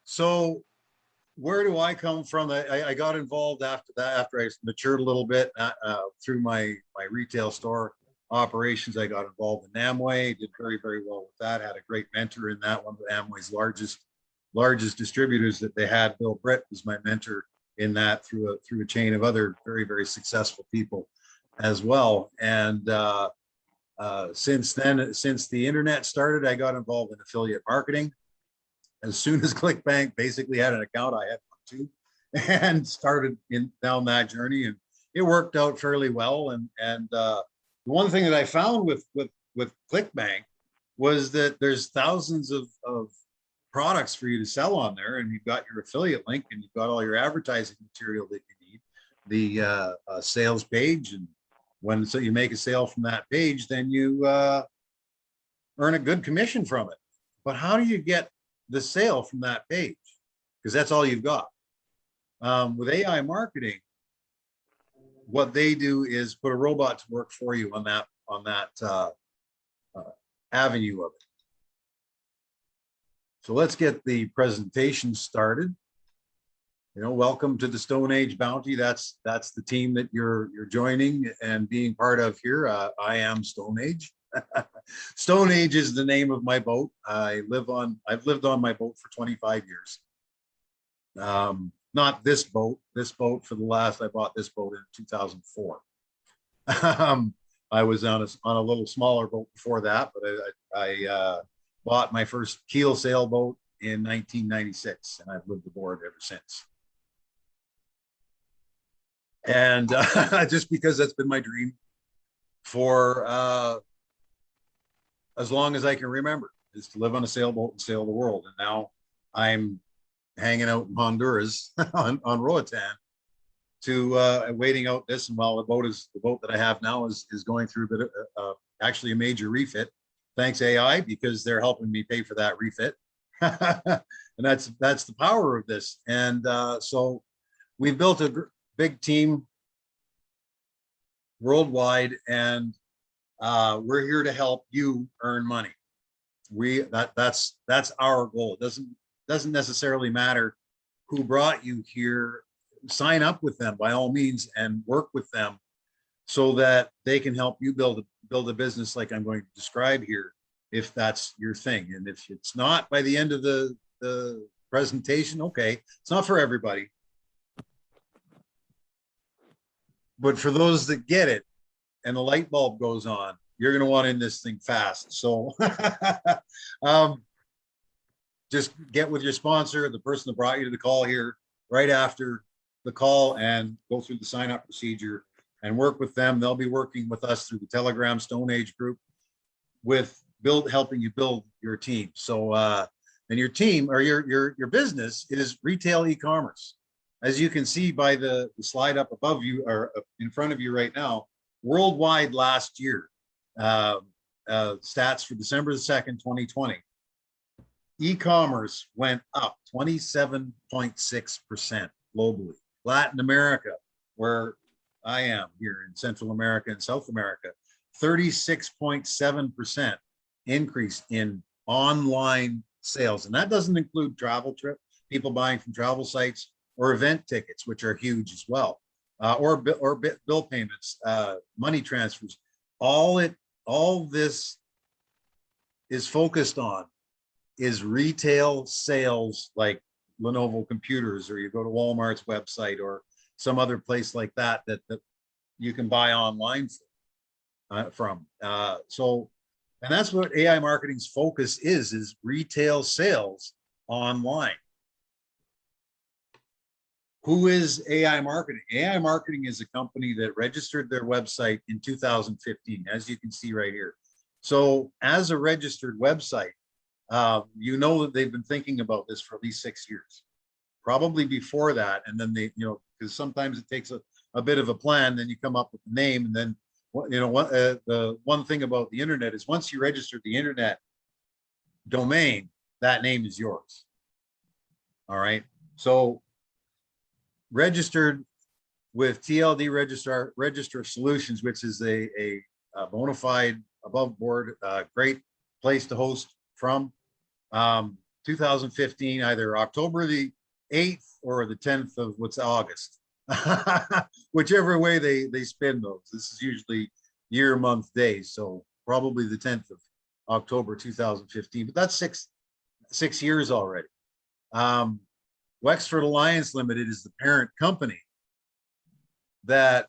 So where do I come from? I got involved after that, after I matured a little bit through my retail store operations. I got involved in Amway, did very, very well with that. Had a great mentor in that, one of Amway's largest distributors that they had. Bill Britt was my mentor in that, through a chain of other very, very successful people as well. And since then, since the internet started, I got involved in affiliate marketing. As soon as ClickBank basically had an account, I had one too, and started down that journey, and it worked out fairly well. And the one thing that I found with ClickBank was that there's thousands of products for you to sell on there, and you've got your affiliate link, and you've got all your advertising material that you need, the sales page, and so you make a sale from that page, then you earn a good commission from it. But how do you get the sale from that page? Because that's all you've got. With AI marketing, what they do is put a robot to work for you on that avenue of it. So let's get the presentation started. Welcome to the Stone Age Bounty. That's the team that you're joining and being part of here. I am Stone Age. Stone Age is the name of my boat. I've lived on my boat for 25 years. Not this boat. This boat I bought this boat in 2004. I was on a little smaller boat before that, but I bought my first keel sailboat in 1996, and I've lived aboard ever since. And just because that's been my dream for as long as I can remember, is to live on a sailboat and sail the world. And now I'm hanging out in Honduras on Roatan waiting out this. And while the boat that I have now is going through a bit of actually a major refit, thanks AI, because they're helping me pay for that refit. And that's the power of this. And so we've built a big team worldwide, and we're here to help you earn money. That's our goal. It doesn't necessarily matter who brought you here. Sign up with them by all means and work with them so that they can help you build a business like I'm going to describe here, if that's your thing. And if it's not by the end of the presentation, okay, it's not for everybody. But for those that get it and the light bulb goes on, you're going to want in this thing fast. So just get with your sponsor, the person that brought you to the call here, right after the call, and go through the sign up procedure and work with them. They'll be working with us through the Telegram Stone Age group with helping you build your team. So and your team or your business is retail e-commerce. As you can see by the slide up above you or in front of you right now, worldwide last year, stats for December the 2nd, 2020, e-commerce went up 27.6% globally. Latin America, where I am here in Central America and South America, 36.7% increase in online sales. And that doesn't include travel people buying from travel sites, or event tickets, which are huge as well, or bill payments, money transfers. All this is focused on is retail sales, like Lenovo computers, or you go to Walmart's website or some other place like that you can buy online from. And that's what AI marketing's focus is retail sales online. Who is AI marketing? AI marketing is a company that registered their website in 2015, as you can see right here. So as a registered website, you know that they've been thinking about this for at least 6 years, probably before that. And then because sometimes it takes a bit of a plan, then you come up with the name. And then, the one thing about the internet is once you register the internet domain, that name is yours. All right. So registered with TLD Register Solutions, which is a bona fide, above board, great place to host from. 2015, either October the 8th or the 10th of what's August, whichever way they spin those. This is usually year, month, days. So probably the 10th of October 2015, but that's six years already. Wexford Alliance Limited is the parent company that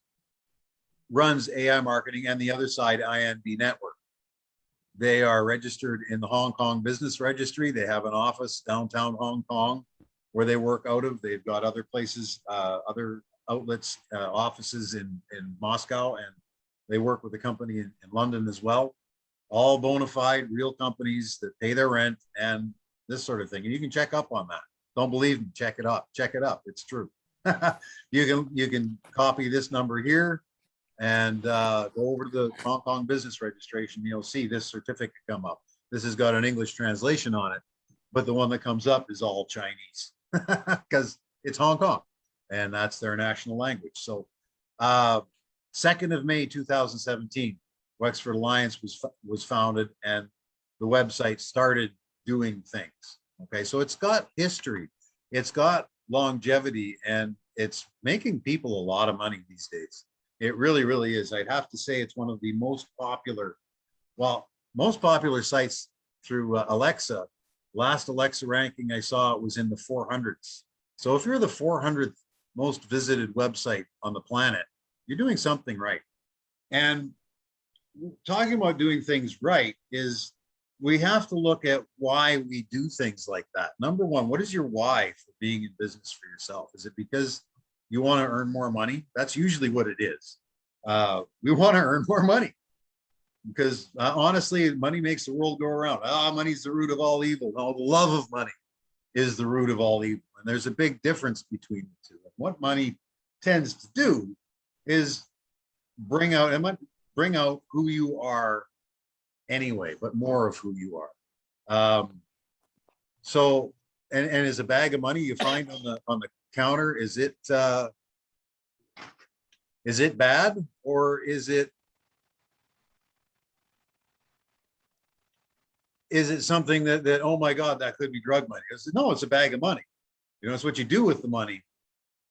runs AI marketing, and the other side, INB Network. They are registered in the Hong Kong Business Registry. They have an office downtown Hong Kong where they work out of. They've got other places, other outlets, offices in Moscow, and they work with a company in London as well. All bona fide, real companies that pay their rent and this sort of thing. And you can check up on that. Don't believe me, check it up. Check it up. It's true. You can copy this number here and go over to the Hong Kong Business Registration. You'll see this certificate come up. This has got an English translation on it, but the one that comes up is all Chinese because it's Hong Kong and that's their national language. So 2nd of May 2017, Wexford Alliance was founded and the website started doing things. Okay, so it's got history, it's got longevity, and it's making people a lot of money these days. It really, really is. I'd have to say it's one of the most popular sites through Alexa. Last Alexa ranking I saw, it was in the 400s. So if you're the 400th most visited website on the planet, you're doing something right. And talking about doing things right is we have to look at why we do things like that. Number one, what is your why for being in business for yourself? Is it because you want to earn more money? That's usually what it is. We want to earn more money because honestly, money makes the world go around. Money's the root of all evil. No, the love of money is the root of all evil. And there's a big difference between the two. And what money tends to do is bring out who you are anyway, but more of who you are. So, and is a bag of money you find on the counter, is it bad, or is it something that oh my God, that could be drug money? No, it's a bag of money. You know, it's what you do with the money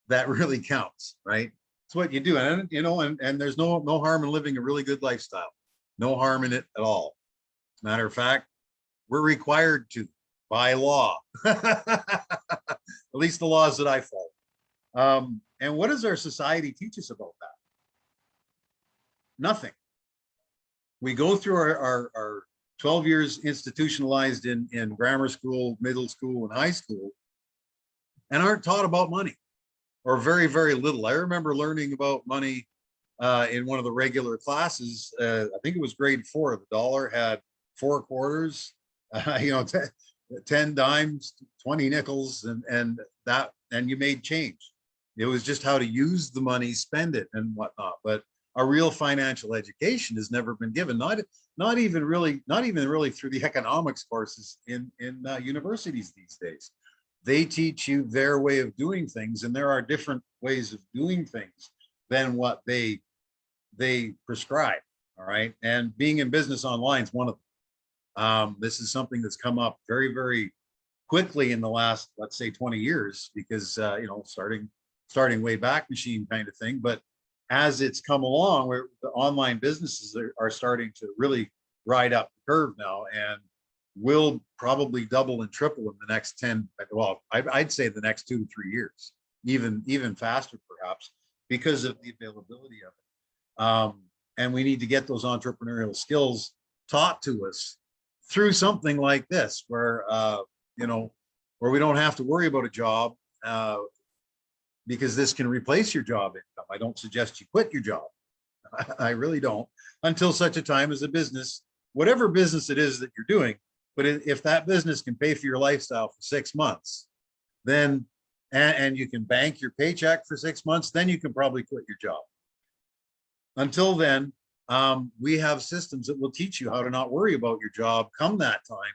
that really counts, right? It's what you do. And you know, and there's no harm in living a really good lifestyle. No harm in it at all. As a matter of fact, we're required to by law, at least the laws that I follow. And what does our society teach us about that? Nothing. We go through our 12 years institutionalized in grammar school, middle school, and high school, and aren't taught about money, or very, very little. I remember learning about money in one of the regular classes. I think it was grade 4. The dollar had 4 quarters, 10 dimes, 20 nickels, and you made change. It was just how to use the money, spend it, and whatnot. But a real financial education has never been given. Not even really through the economics courses in universities these days. They teach you their way of doing things, and there are different ways of doing things than what they prescribe. All right, and being in business online is one of them. This is something that's come up very, very quickly in the last, let's say, 20 years, because starting way back machine kind of thing. But as it's come along, where the online businesses are starting to really ride up the curve now, and will probably double and triple in the next 10, well, I'd say the next 2 to 3 years, even faster perhaps, because of the availability of it. And we need to get those entrepreneurial skills taught to us through something like this, where where we don't have to worry about a job, because this can replace your job income. I don't suggest you quit your job. I really don't, until such a time as a business, whatever business it is that you're doing. But if that business can pay for your lifestyle for 6 months, then, and you can bank your paycheck for 6 months, then you can probably quit your job. Until then, we have systems that will teach you how to not worry about your job come that time.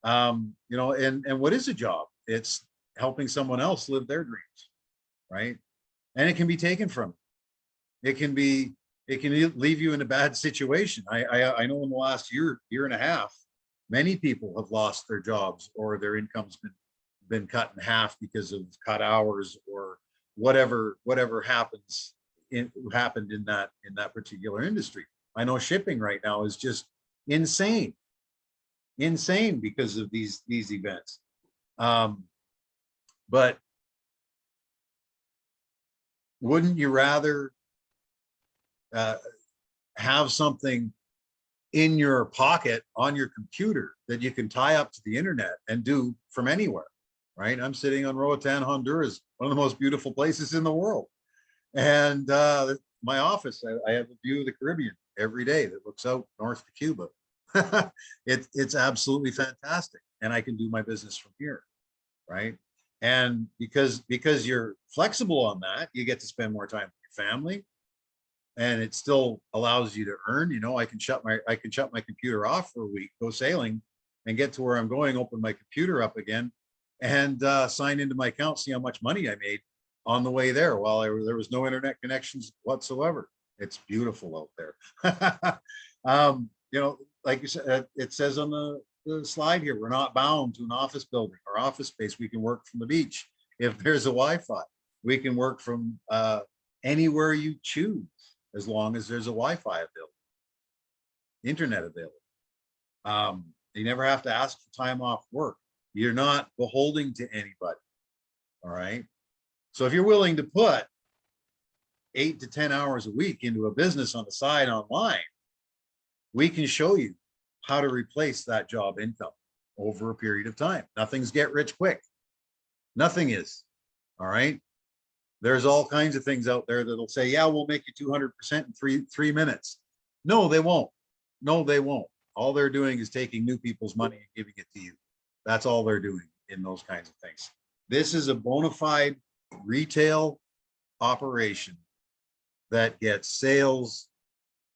And what is a job? It's helping someone else live their dreams, right? And it can be taken from you. It can leave you in a bad situation. I know in the last year and a half, Many people have lost their jobs, or their income's been cut in half because of cut hours, or whatever happened in that particular industry. I know shipping right now is just insane because of these events. But wouldn't you rather have something in your pocket on your computer that you can tie up to the internet and do from anywhere, right? I'm sitting on Roatan, Honduras, one of the most beautiful places in the world. And my office, I have a view of the Caribbean every day that looks out north to Cuba. It's absolutely fantastic. And I can do my business from here, right? And because you're flexible on that, you get to spend more time with your family, and it still allows you to earn. You know, I can shut my computer off for a week, go sailing, and get to where I'm going, open my computer up again, and sign into my account, see how much money I made on the way there while there was no internet connections whatsoever. It's beautiful out there. You know, like you said, it says on the slide here, we're not bound to an office building or office space. We can work from the beach. If there's a Wi-Fi, we can work from anywhere you choose, as long as there's a Wi-Fi available, internet available. You never have to ask for time off work. You're not beholden to anybody. All right. So if you're willing to put 8 to 10 hours a week into a business on the side online, we can show you how to replace that job income over a period of time. Nothing's get rich quick. Nothing is. All right. There's all kinds of things out there that'll say, yeah, we'll make you 200% in three minutes. No, they won't. No, they won't. All they're doing is taking new people's money and giving it to you. That's all they're doing in those kinds of things. This is a bona fide retail operation that gets sales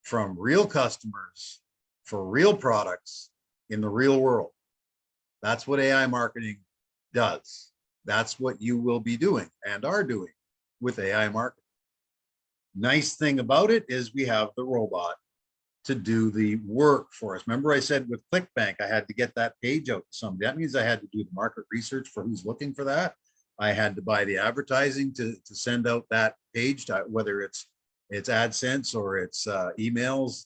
from real customers for real products in the real world. That's what AI marketing does. That's what you will be doing and are doing with AI marketing. Nice thing about it is we have the robot to do the work for us. Remember I said with ClickBank, I had to get that page out to somebody. That means I had to do the market research for who's looking for that. I had to buy the advertising to send out that page, to, whether it's AdSense or it's emails,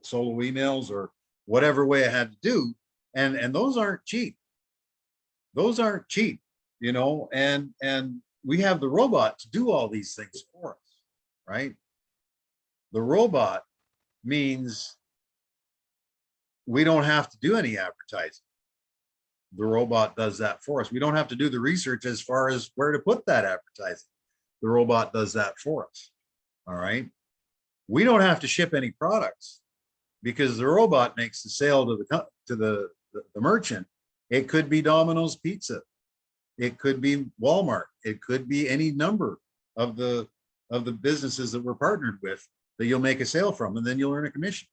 solo emails, or whatever way I had to do. And those aren't cheap. Those aren't cheap, you know, and we have the robot to do all these things for us, right? The robot means we don't have to do any advertising. The robot does that for us. We don't have to do the research as far as where to put that advertising. The robot does that for us. All right. We don't have to ship any products because the robot makes the sale to the merchant. It could be Domino's Pizza. It could be Walmart. It could be any number of the businesses that we're partnered with that you'll make a sale from, and then you'll earn a commission.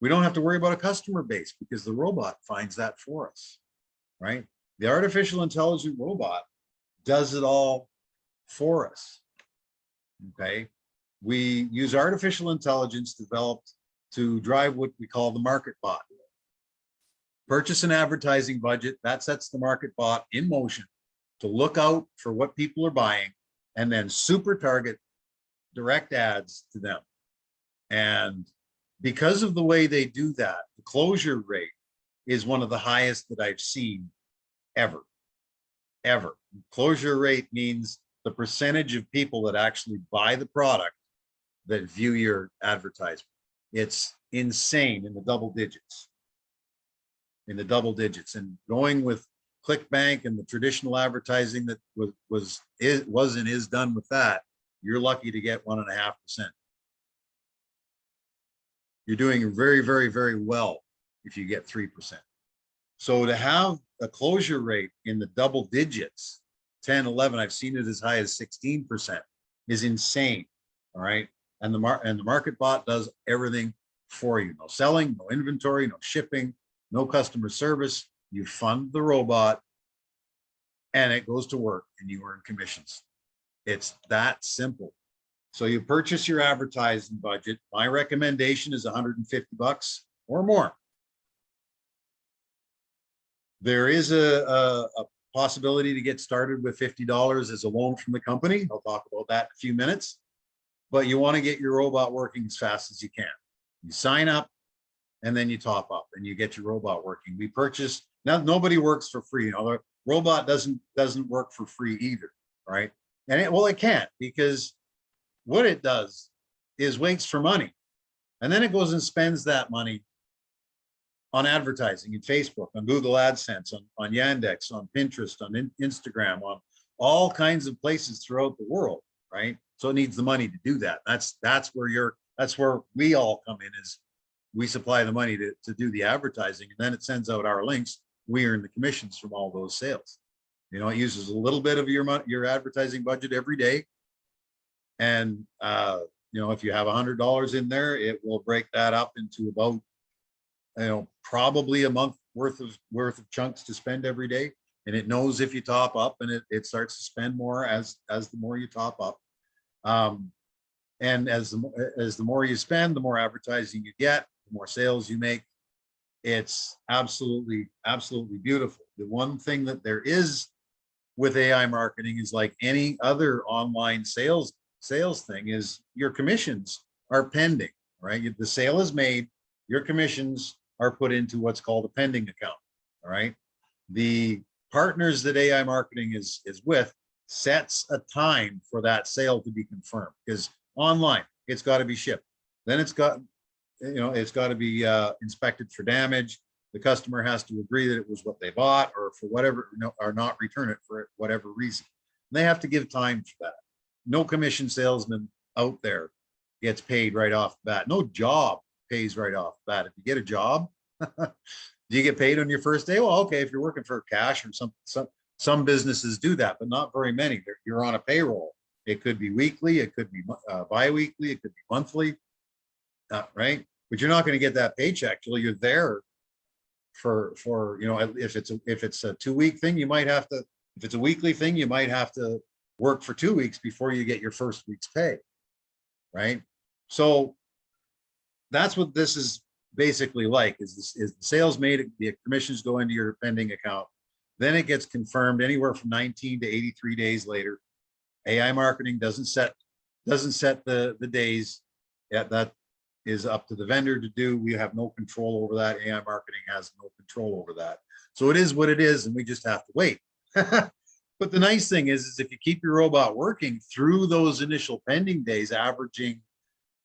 We don't have to worry about a customer base because the robot finds that for us, right? The artificial intelligent robot does it all for us, okay? We use artificial intelligence developed to drive what we call the market bot. Purchase an advertising budget, that sets the market bot in motion to look out for what people are buying and then super target direct ads to them. And because of the way they do that, the closure rate is one of the highest that I've seen ever. Closure rate means the percentage of people that actually buy the product that view your advertisement. It's insane, in the double digits. And going with ClickBank and the traditional advertising that was and is done with that, you're lucky to get 1.5%. You're doing very, very, very well if you get 3%. So to have a closure rate in the double digits, 10, 11, I've seen it as high as 16%, is insane. All right. And the market bot does everything for you. No selling, no inventory, no shipping, no customer service. You fund the robot and it goes to work and you earn commissions. It's that simple. So you purchase your advertising budget. My recommendation is $150 or more. There is a possibility to get started with $50 as a loan from the company. I'll talk about that in a few minutes, but you want to get your robot working as fast as you can. You sign up and then you top up and you get your robot working. We purchase, now nobody works for free. You know, the robot doesn't work for free either, right? And it can't, because what it does is waits for money. And then it goes and spends that money on advertising in Facebook, on Google AdSense, on Yandex, on Pinterest, on Instagram, on all kinds of places throughout the world, right? So it needs the money to do that. That's where we all come in, is we supply the money to do the advertising, and then it sends out our links. We earn the commissions from all those sales. You know, it uses a little bit of your advertising budget every day. And you know, if you have $100 in there, it will break that up into about, you know, probably a month worth of chunks to spend every day. And it knows if you top up, and it starts to spend more as the more you top up. And as the more you spend, the more advertising you get, the more sales you make. It's absolutely beautiful. The one thing that there is with AI marketing is, like any other online sales thing, is your commissions are pending, right? The sale is made, your commissions are put into what's called a pending account. All right. The partners that AI marketing is with sets a time for that sale to be confirmed, because online it's got to be shipped. Then it's got to be inspected for damage. The customer has to agree that it was what they bought, or for whatever, or not return it for whatever reason. And they have to give time for that. No commission salesman out there gets paid right off the bat. No job pays right off the bat. If you get a job, do you get paid on your first day? Well, okay, if you're working for cash, or some businesses do that, but not very many. You're on a payroll. It could be weekly, it could be bi-weekly, it could be monthly, right? But you're not going to get that paycheck till you're there for you know, if it's a 2-week thing, you might have to, if it's a weekly thing, you might have to work for 2 weeks before you get your first week's pay, right? So that's what this is basically like, is the sales made, the commissions go into your pending account, then it gets confirmed anywhere from 19 to 83 days later. AI marketing doesn't set the days. Yeah, that is up to the vendor to do. We have no control over that. AI marketing has no control over that. So it is what it is, and we just have to wait. But the nice thing is if you keep your robot working through those initial pending days, averaging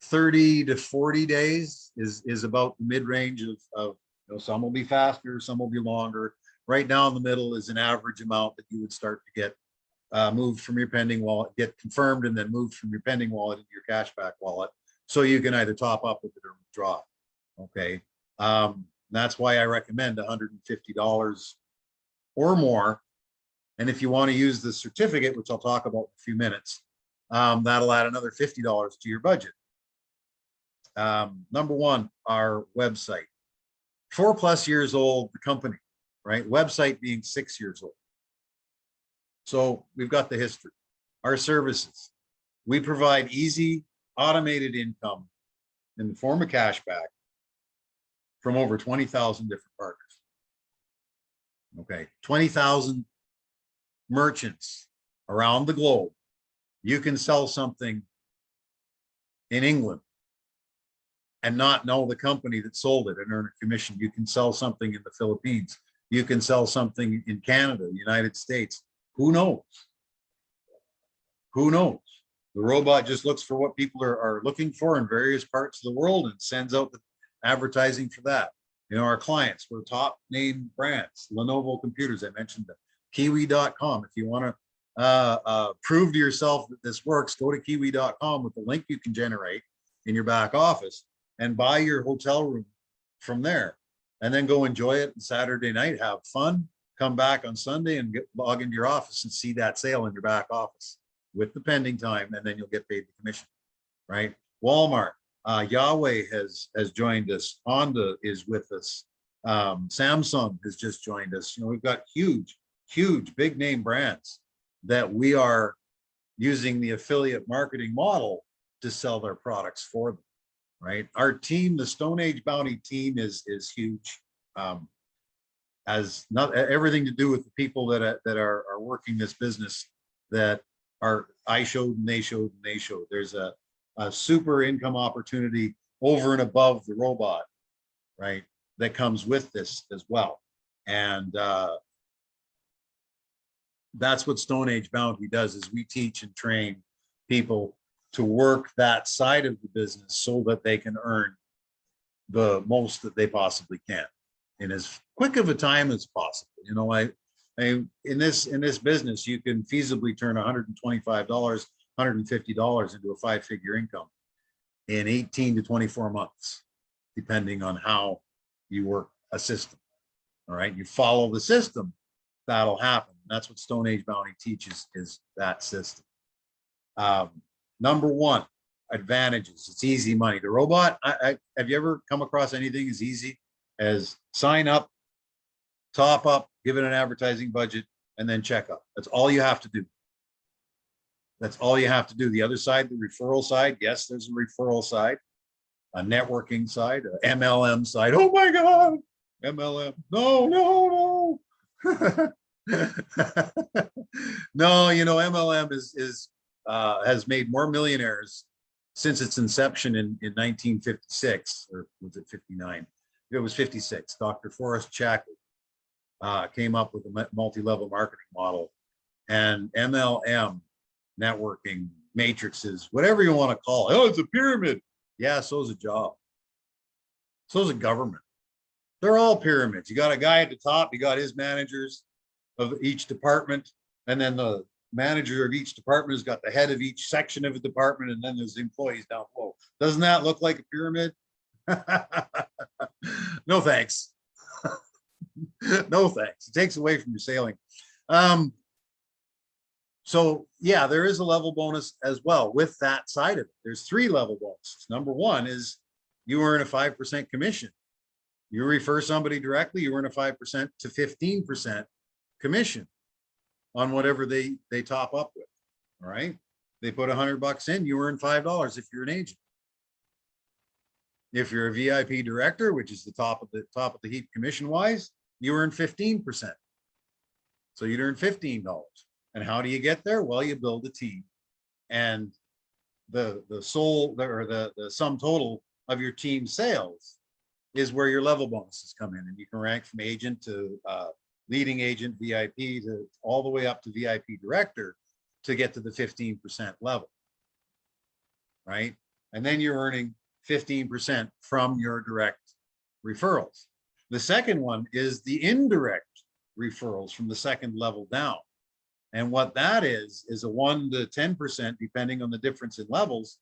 30 to 40 days is about the mid-range of, you know, some will be faster, some will be longer. Right now in the middle is an average amount that you would start to get moved from your pending wallet, get confirmed, and then moved from your pending wallet into your cashback wallet. So you can either top up with it or withdraw. Okay. That's why I recommend $150 or more. And if you want to use the certificate, which I'll talk about in a few minutes, that'll add another $50 to your budget. Number one, our website. 4+ years old, the company, right? Website being 6 years old. So we've got the history. Our services. We provide easy, automated income in the form of cashback from over 20,000 different partners. Okay, 20,000 merchants around the globe. You can sell something in England and not know the company that sold it and earn a commission. You can sell something in the Philippines. You can sell something in Canada, United States. Who knows? Who knows? The robot just looks for what people are looking for in various parts of the world and sends out the advertising for that. You know, our clients, we're top name brands, Lenovo computers, I mentioned them, Kiwi.com. If you want to prove to yourself that this works, go to Kiwi.com with the link you can generate in your back office and buy your hotel room from there, and then go enjoy it on Saturday night, have fun, come back on Sunday and log into your office and see that sale in your back office with the pending time, and then you'll get paid the commission, right? Walmart, Yahweh has joined us. Honda is with us. Samsung has just joined us. You know, we've got huge, big name brands that we are using the affiliate marketing model to sell their products for them, right? Our team, the Stone Age Bounty team, is huge. has not everything to do with the people that are working this business, that are I showed and they showed and they showed. There's a super income opportunity over and above the robot, right, that comes with this as well. And that's what Stone Age Bounty does, is we teach and train people to work that side of the business so that they can earn the most that they possibly can in as quick of a time as possible. You know, I in this business, you can feasibly turn $125, $150 into a 5-figure income in 18 to 24 months, depending on how you work a system. All right, you follow the system, that'll happen. That's what Stone Age Bounty teaches, is that system. Number one, advantages. It's easy money. The robot, have you ever come across anything as easy as sign up, top up, give it an advertising budget, and then check up? That's all you have to do. That's all you have to do. The other side, the referral side, yes, there's a referral side, a networking side, an MLM side. Oh my God, MLM. No, no, no. No, you know, MLM has made more millionaires since its inception in 1956, or was it 59? It was 56. Dr. Forrest Chackley came up with a multi-level marketing model, and MLM, networking, matrices, whatever you want to call it. Oh, it's a pyramid. Yeah, so's a job. So's a government. They're all pyramids. You got a guy at the top, you got his managers of each department, and then the manager of each department has got the head of each section of a department, and then there's the employees down below. Doesn't that look like a pyramid? No thanks. No thanks. It takes away from your sailing. So yeah, there is a level bonus as well with that side of it. There's 3 level bonuses. Number one is you earn a 5% commission. You refer somebody directly, you earn a 5% to 15% commission on whatever they top up with. All right. They put $100 in, you earn $5 if you're an agent. If you're a VIP director, which is the top of the heap commission wise, you earn 15%. So you'd earn $15. And how do you get there? Well, you build a team, and the sum total of your team sales is where your level bonuses come in, and you can rank from agent to leading agent, VIP, to all the way up to VIP director to get to the 15% level, right? And then you're earning 15% from your direct referrals. The second one is the indirect referrals from the second level down. And what that is a 1 to 10%, depending on the difference in levels,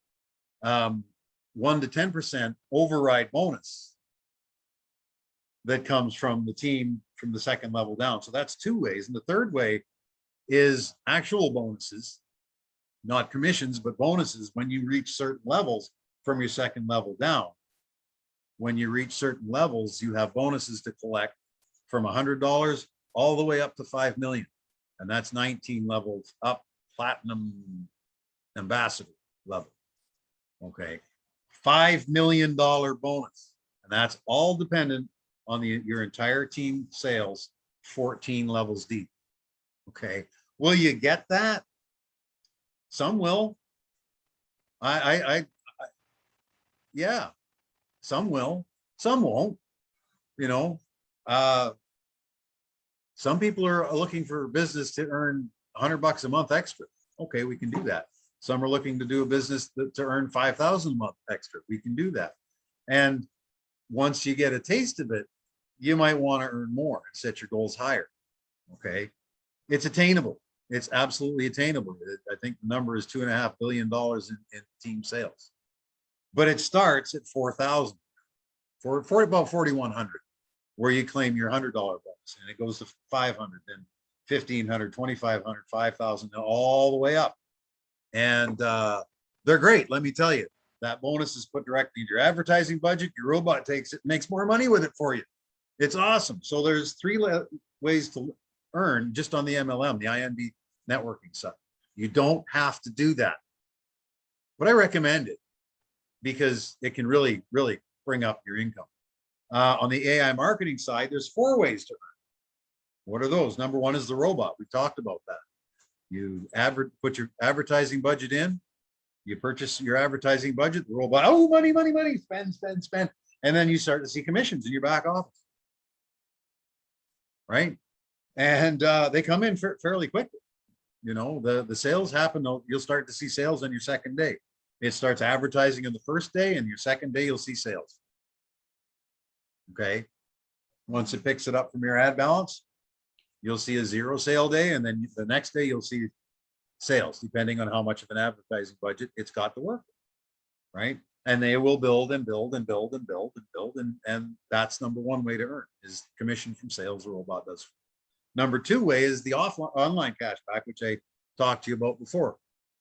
1 to 10% override bonus that comes from the team from the second level down. So that's 2 ways. And the third way is actual bonuses, not commissions, but bonuses when you reach certain levels from your second level down. When you reach certain levels, you have bonuses to collect from $100 all the way up to 5 million. And that's 19 levels up, platinum ambassador level. Okay, $5 million bonus. And that's all dependent on your entire team sales, 14 levels deep. Okay, will you get that? Some will. Yeah, some will, some won't. You know, some people are looking for business to earn $100 a month extra. Okay, we can do that. Some are looking to do a business to earn $5,000 a month extra. We can do that. And once you get a taste of it, you might want to earn more and set your goals higher. Okay, it's attainable. It's absolutely attainable. I think the number is $2.5 billion in team sales, but it starts at 4,000 for about 4,100, where you claim your $100 bonus, and it goes to 500, then 1,500, 2,500, 5,000, all the way up. And they're great. Let me tell you, that bonus is put directly into your advertising budget. Your robot takes it, makes more money with it for you. It's awesome. So there's 3 ways to earn just on the MLM, the INB networking side. You don't have to do that, but I recommend it because it can really, really bring up your income. On the AI marketing side, there's 4 ways to earn. What are those? Number one is the robot. We talked about that. You put your advertising budget in, you purchase your advertising budget, the robot, oh, money, money, money, spend, spend, spend. And then you start to see commissions in your back office, right? And they come in fairly quickly. You know, the sales happen, you'll start to see sales on your second day. It starts advertising on the first day, and your second day, you'll see sales. Okay. Once it picks it up from your ad balance, you'll see a 0 sale day, and then the next day you'll see sales, depending on how much of an advertising budget it's got to work with, right? And they will build and build and build and build and build, and that's number one way to earn is commission from sales. The robot does. Number two way is the online cashback, which I talked to you about before.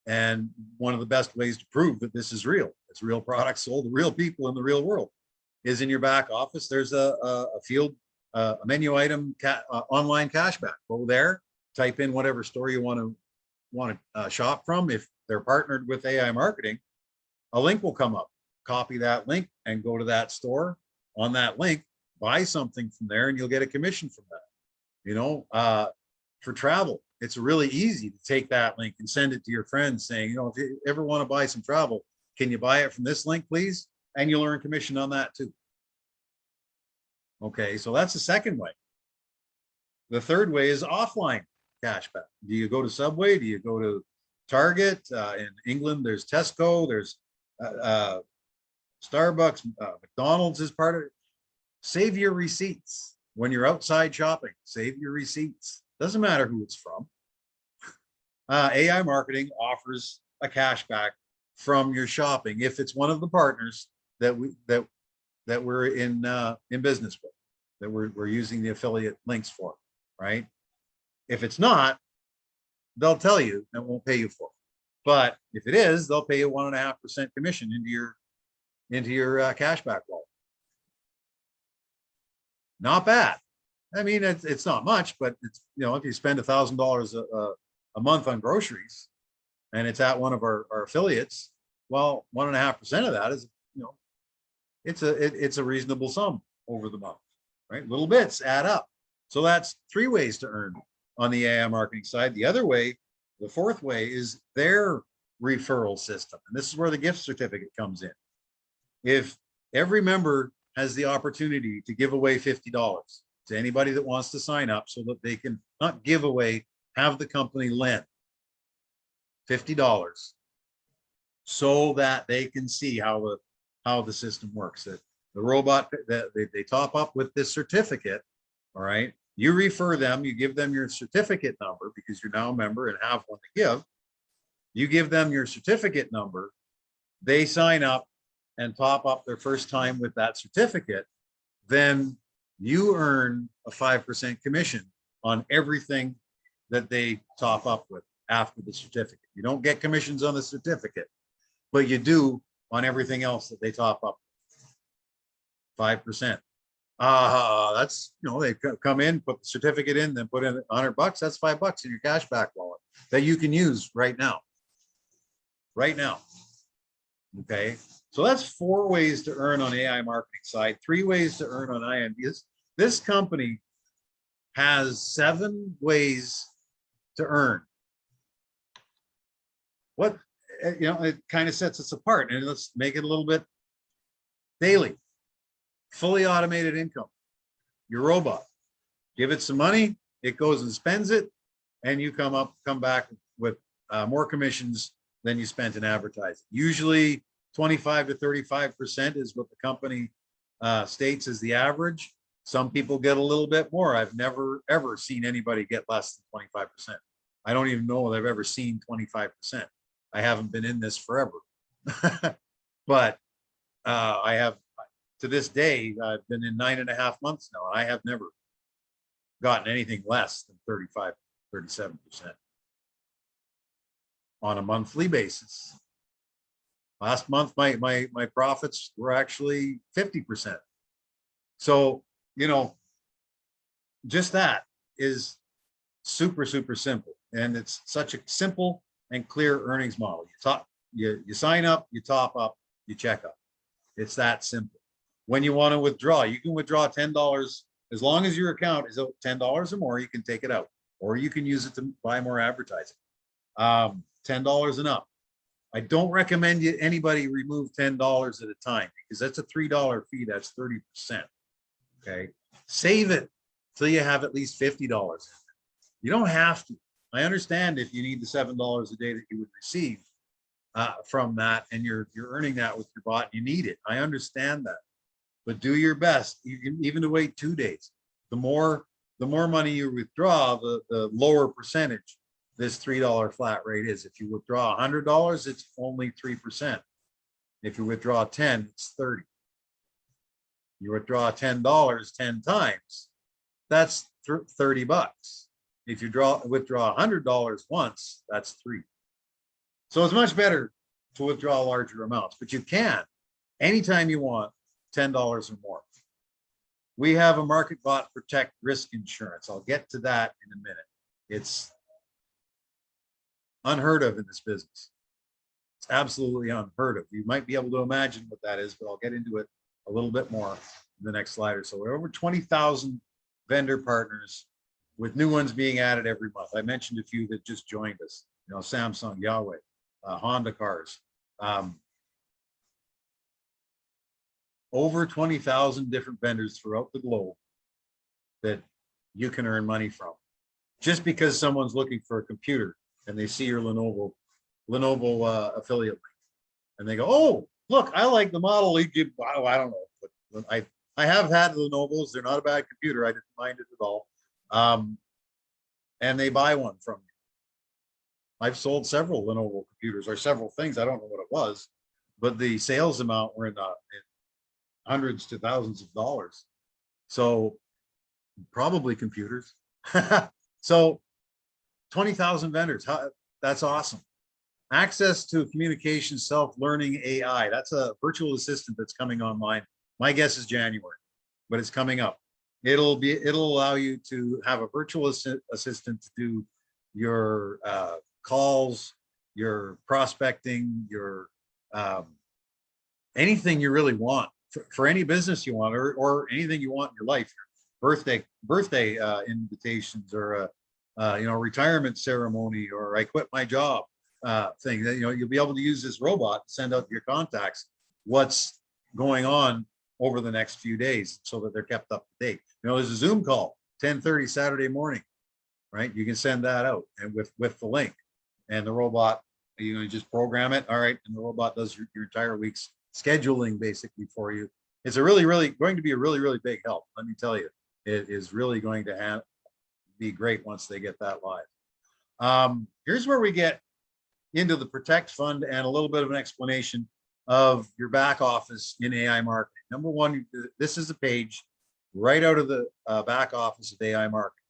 And one of the best ways to prove that this is real, it's real products sold to real people in the real world, is in your back office. There's a field, a menu item, online cashback. Go there, type in whatever store you want to shop from. If they're partnered with AI marketing, a link will come up. Copy that link and go to that store. On that link, buy something from there, and you'll get a commission from that. You know, for travel, it's really easy to take that link and send it to your friends saying, you know, if you ever want to buy some travel, can you buy it from this link, please? And you'll earn commission on that too. Okay, so that's the second way. The third way is offline cashback. Do you go to Subway? Do you go to Target? In England, there's Tesco, there's Starbucks, McDonald's is part of it. Save your receipts. When you're outside shopping, save your receipts. Doesn't matter who it's from. AI marketing offers a cashback from your shopping if it's one of the partners that we're in business with, that we're using the affiliate links for, right? If it's not, they'll tell you and won't pay you for it. But if it is, they'll pay you 1.5% commission into your cashback wallet. Not bad. I mean, it's not much, but it's, you know, if you spend $1,000 a month on groceries and it's at one of our affiliates, well, 1.5% of that is, you know, it's a reasonable sum over the month, right? Little bits add up. So that's 3 ways to earn on the AI marketing side. The other way, the fourth way, is their referral system. And this is where the gift certificate comes in. If every member has the opportunity to give away $50 to anybody that wants to sign up, so that they can not give away, have the company lend $50 so that they can see how the system works. That the robot, that they top up with this certificate. All right, you refer them, you give them your certificate number because you're now a member and have one to give. You give them your certificate number, they sign up and top up their first time with that certificate, then you earn a 5% commission on everything that they top up with after the certificate. You don't get commissions on the certificate, but you do on everything else that they top up. 5%. That's, you know, they come in, put the certificate in, then put in $100. That's $5 in your cashback wallet that you can use right now. Right now. Okay. So that's 4 ways to earn on AI marketing side, 3 ways to earn on IM. This company has 7 ways to earn. What, you know, it kind of sets us apart, and let's make it a little bit daily. Fully automated income. Your robot, give it some money, it goes and spends it, and you come back with more commissions than you spent in advertising. Usually 25 to 35% is what the company states as the average. Some people get a little bit more. I've never, ever seen anybody get less than 25%. I don't even know that I've ever seen 25%. I haven't been in this forever. But I have, to this day, I've been in 9.5 months now, and I have never gotten anything less than 35, 37% on a monthly basis. Last month, my profits were actually 50%. So, you know, just that is super, super simple. And it's such a simple and clear earnings model. You sign up, you top up, you check up. It's that simple. When you want to withdraw, you can withdraw $10 As long as your account is $10 or more, you can take it out, or you can use it to buy more advertising. $10 and up. I don't recommend anybody remove $10 at a time, because that's a $3 fee. That's 30%. Okay. Save it till you have at least $50. You don't have to. I understand if you need the $7 a day that you would receive from that, and you're earning that with your bot, you need it. I understand that, but do your best. You can even to wait 2 days. The more money you withdraw, the lower percentage this $3 flat rate is. If you withdraw $100, it's only 3%. If you withdraw 10, it's 30. You withdraw $10 10 times, that's 30 bucks. If you withdraw $100 once, that's 3. So it's much better to withdraw larger amounts, but you can anytime you want, $10 or more. We have a Market Bot Protect risk insurance. I'll get to that in a minute. It's unheard of in this business. It's absolutely unheard of. You might be able to imagine what that is, but I'll get into it a little bit more in the next slide or so. We're over 20,000 vendor partners, with new ones being added every month. I mentioned a few that just joined us. You know, Samsung, Yahweh, Honda cars. Over 20,000 different vendors throughout the globe that you can earn money from. Just because someone's looking for a computer and they see your Lenovo affiliate link, and they go, "Oh, look, I like the model." Wow, I don't know, but I have had Lenovo's. They're not a bad computer. I didn't mind it at all. And they buy one from you. I've sold several Lenovo computers, or several things. I don't know what it was, but the sales amount were in hundreds to thousands of dollars. So probably computers. So 20,000 vendors. That's awesome. Access to communication, self-learning AI. That's a virtual assistant that's coming online. My guess is January, but it's coming up. It'll allow you to have a virtual assistant to do your calls, your prospecting, your anything you really want for any business you want, or anything you want in your life. Birthday invitations, or retirement ceremony, or I quit my job thing. You'll be able to use this robot to send out to your contacts what's going on over the next few days, so that they're kept up to date. There's a Zoom call 10:30 Saturday morning, right? You can send that out, and with the link, and the robot, you just program it. All right, and the robot does your entire week's scheduling basically for you. It's going to be a really big help. Let me tell you, it is really going to be great once they get that live. Here's where we get into the Protect Fund and a little bit of an explanation of your back office in AI marketing. Number one, this is a page right out of the back office of AI marketing,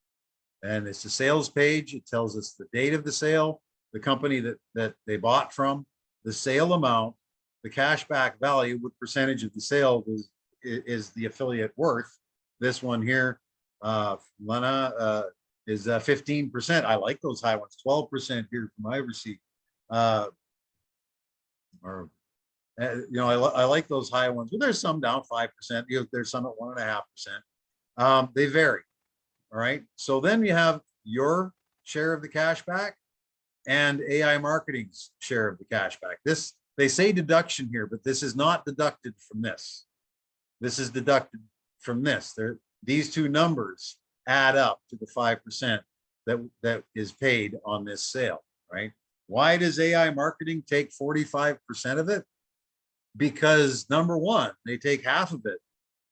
and it's a sales page. It tells us the date of the sale, the company that they bought from, the sale amount, the cashback value, what percentage of the sale is the affiliate worth. This one here, Lena, is 15%. I like those high ones. 12% here from my receipt. I like those high ones, but there's some down 5%. There's some at 1.5%. They vary. All right. So then you have your share of the cashback and AI marketing's share of the cashback. They say deduction here, but this is not deducted from this. This is deducted from this. These two numbers add up to the 5% that is paid on this sale, right? Why does AI marketing take 45% of it? Because number one, they take half of it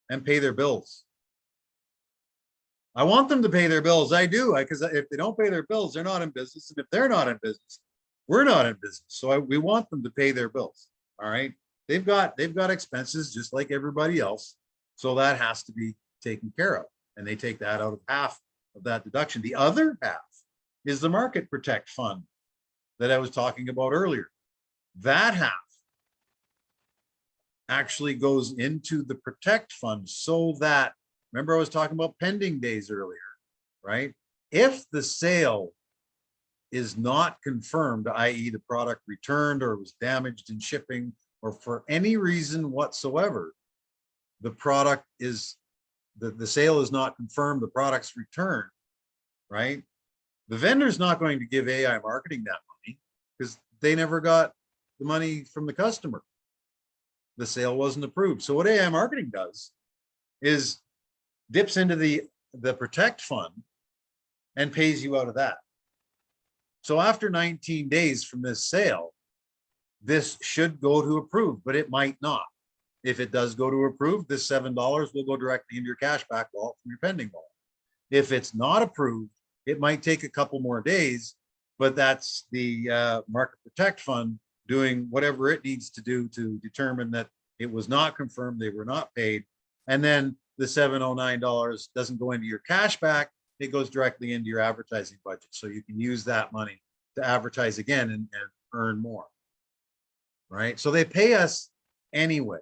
and pay their bills. I want them to pay their bills. I do, because if they don't pay their bills, they're not in business. And if they're not in business, we're not in business. So we want them to pay their bills. All right. They've got expenses just like everybody else. So that has to be taken care of. And they take that out of half of that deduction. The other half is the Market Protect Fund that I was talking about earlier. That half actually goes into the Protect Fund, so that, remember I was talking about pending days earlier, right? If the sale is not confirmed, i.e. the product returned or was damaged in shipping, or for any reason whatsoever, the product is the sale is not confirmed, the product's returned, right? The vendor's not going to give AI marketing that money because they never got the money from the customer. The sale wasn't approved. So what AI marketing does is dips into the protect fund and pays you out of that. So after 19 days from this sale, this should go to approve, but it might not. If it does go to approve, this $7 will go directly into your cashback wallet from your pending wallet. If it's not approved, it might take a couple more days, but that's the market protect fund doing whatever it needs to do to determine that it was not confirmed, they were not paid. And then the $709 doesn't go into your cashback, it goes directly into your advertising budget. So you can use that money to advertise again and earn more, right? So they pay us anyway,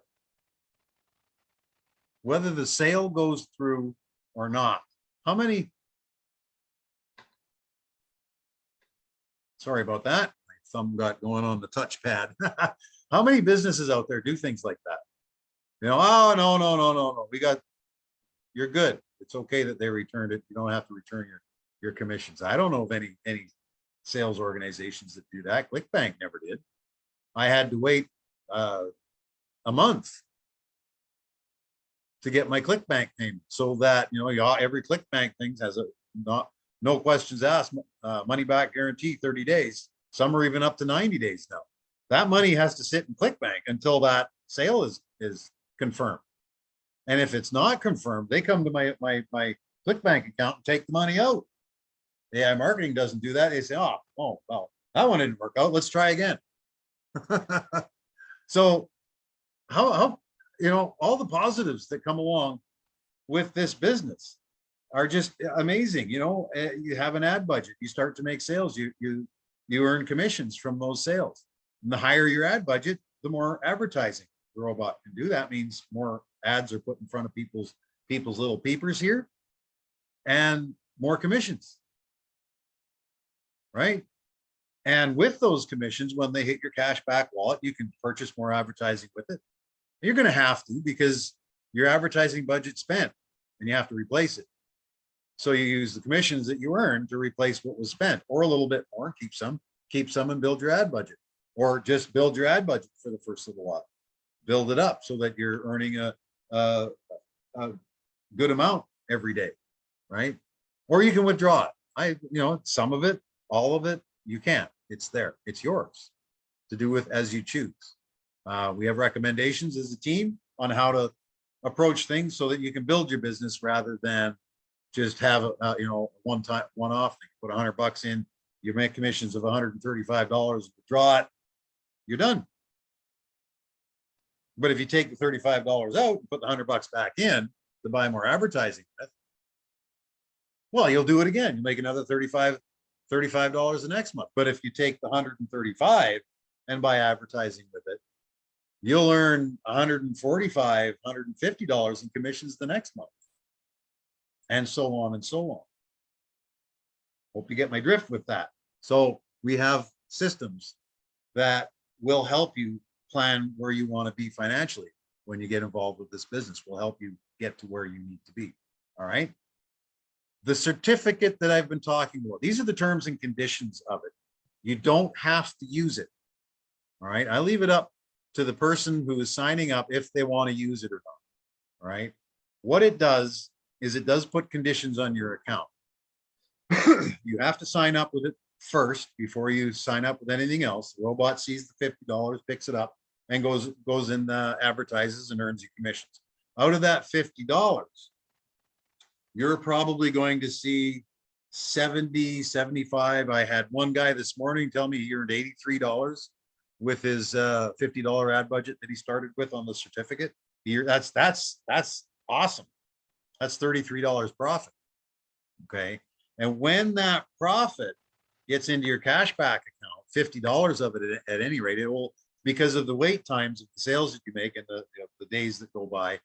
whether the sale goes through or not. How many, sorry about that, my thumb got going on the touchpad. How many businesses out there do things like that? You know, oh, no, we got, you're good. It's okay that they returned it. You don't have to return your commissions. I don't know of any sales organizations that do that. ClickBank never did. I had to wait a month to get my ClickBank payment, so that, you know, every ClickBank thing has a no questions asked, money back guarantee, 30 days. Some are even up to 90 days now. That money has to sit in ClickBank until that sale is confirmed. And if it's not confirmed, they come to my ClickBank account and take the money out. AI marketing doesn't do that. They say, oh, well, that one didn't work out. Let's try again. So how, you know, all the positives that come along with this business are just amazing. You know, you have an ad budget, you start to make sales, you earn commissions from those sales. And the higher your ad budget, the more advertising the robot can do. That means more ads are put in front of people's little peepers here, and more commissions, right? And with those commissions, when they hit your cashback wallet, you can purchase more advertising with it. You're going to have to, because your advertising budget spent and you have to replace it. So you use the commissions that you earn to replace what was spent, or a little bit more, keep some and build your ad budget, or just build your ad budget for the first little while. Build it up so that you're earning a good amount every day, right? Or you can withdraw it. You know, some of it, all of it, you can't. It's there. It's yours to do with as you choose. We have recommendations as a team on how to approach things so that you can build your business rather than just have a you know, one-off thing. Put $100 in, you make commissions of $135, withdraw it, you're done. But if you take the $35 out and put the $100 back in to buy more advertising with, well, you'll do it again. You make another $35 the next month. But if you take the $135 and buy advertising with it, you'll earn $145, $150 in commissions the next month, and so on and so on. Hope you get my drift with that. So we have systems that will help you plan where you want to be financially when you get involved with this business. Will help you get to where you need to be. All right. The certificate that I've been talking about, these are the terms and conditions of it. You don't have to use it. All right. I leave it up to the person who is signing up if they want to use it or not. All right. What it does is it does put conditions on your account. You have to sign up with it first before you sign up with anything else. The robot sees the $50, picks it up, and goes in, advertises and earns you commissions. Out of that $50, you're probably going to see 70, 75. I had one guy this morning tell me he earned $83 with his $50 ad budget that he started with on the certificate. That's awesome. That's $33 profit. Okay. And when that profit gets into your cashback account, $50 of it at any rate, it will, because of the wait times of the sales that you make and the days that go by,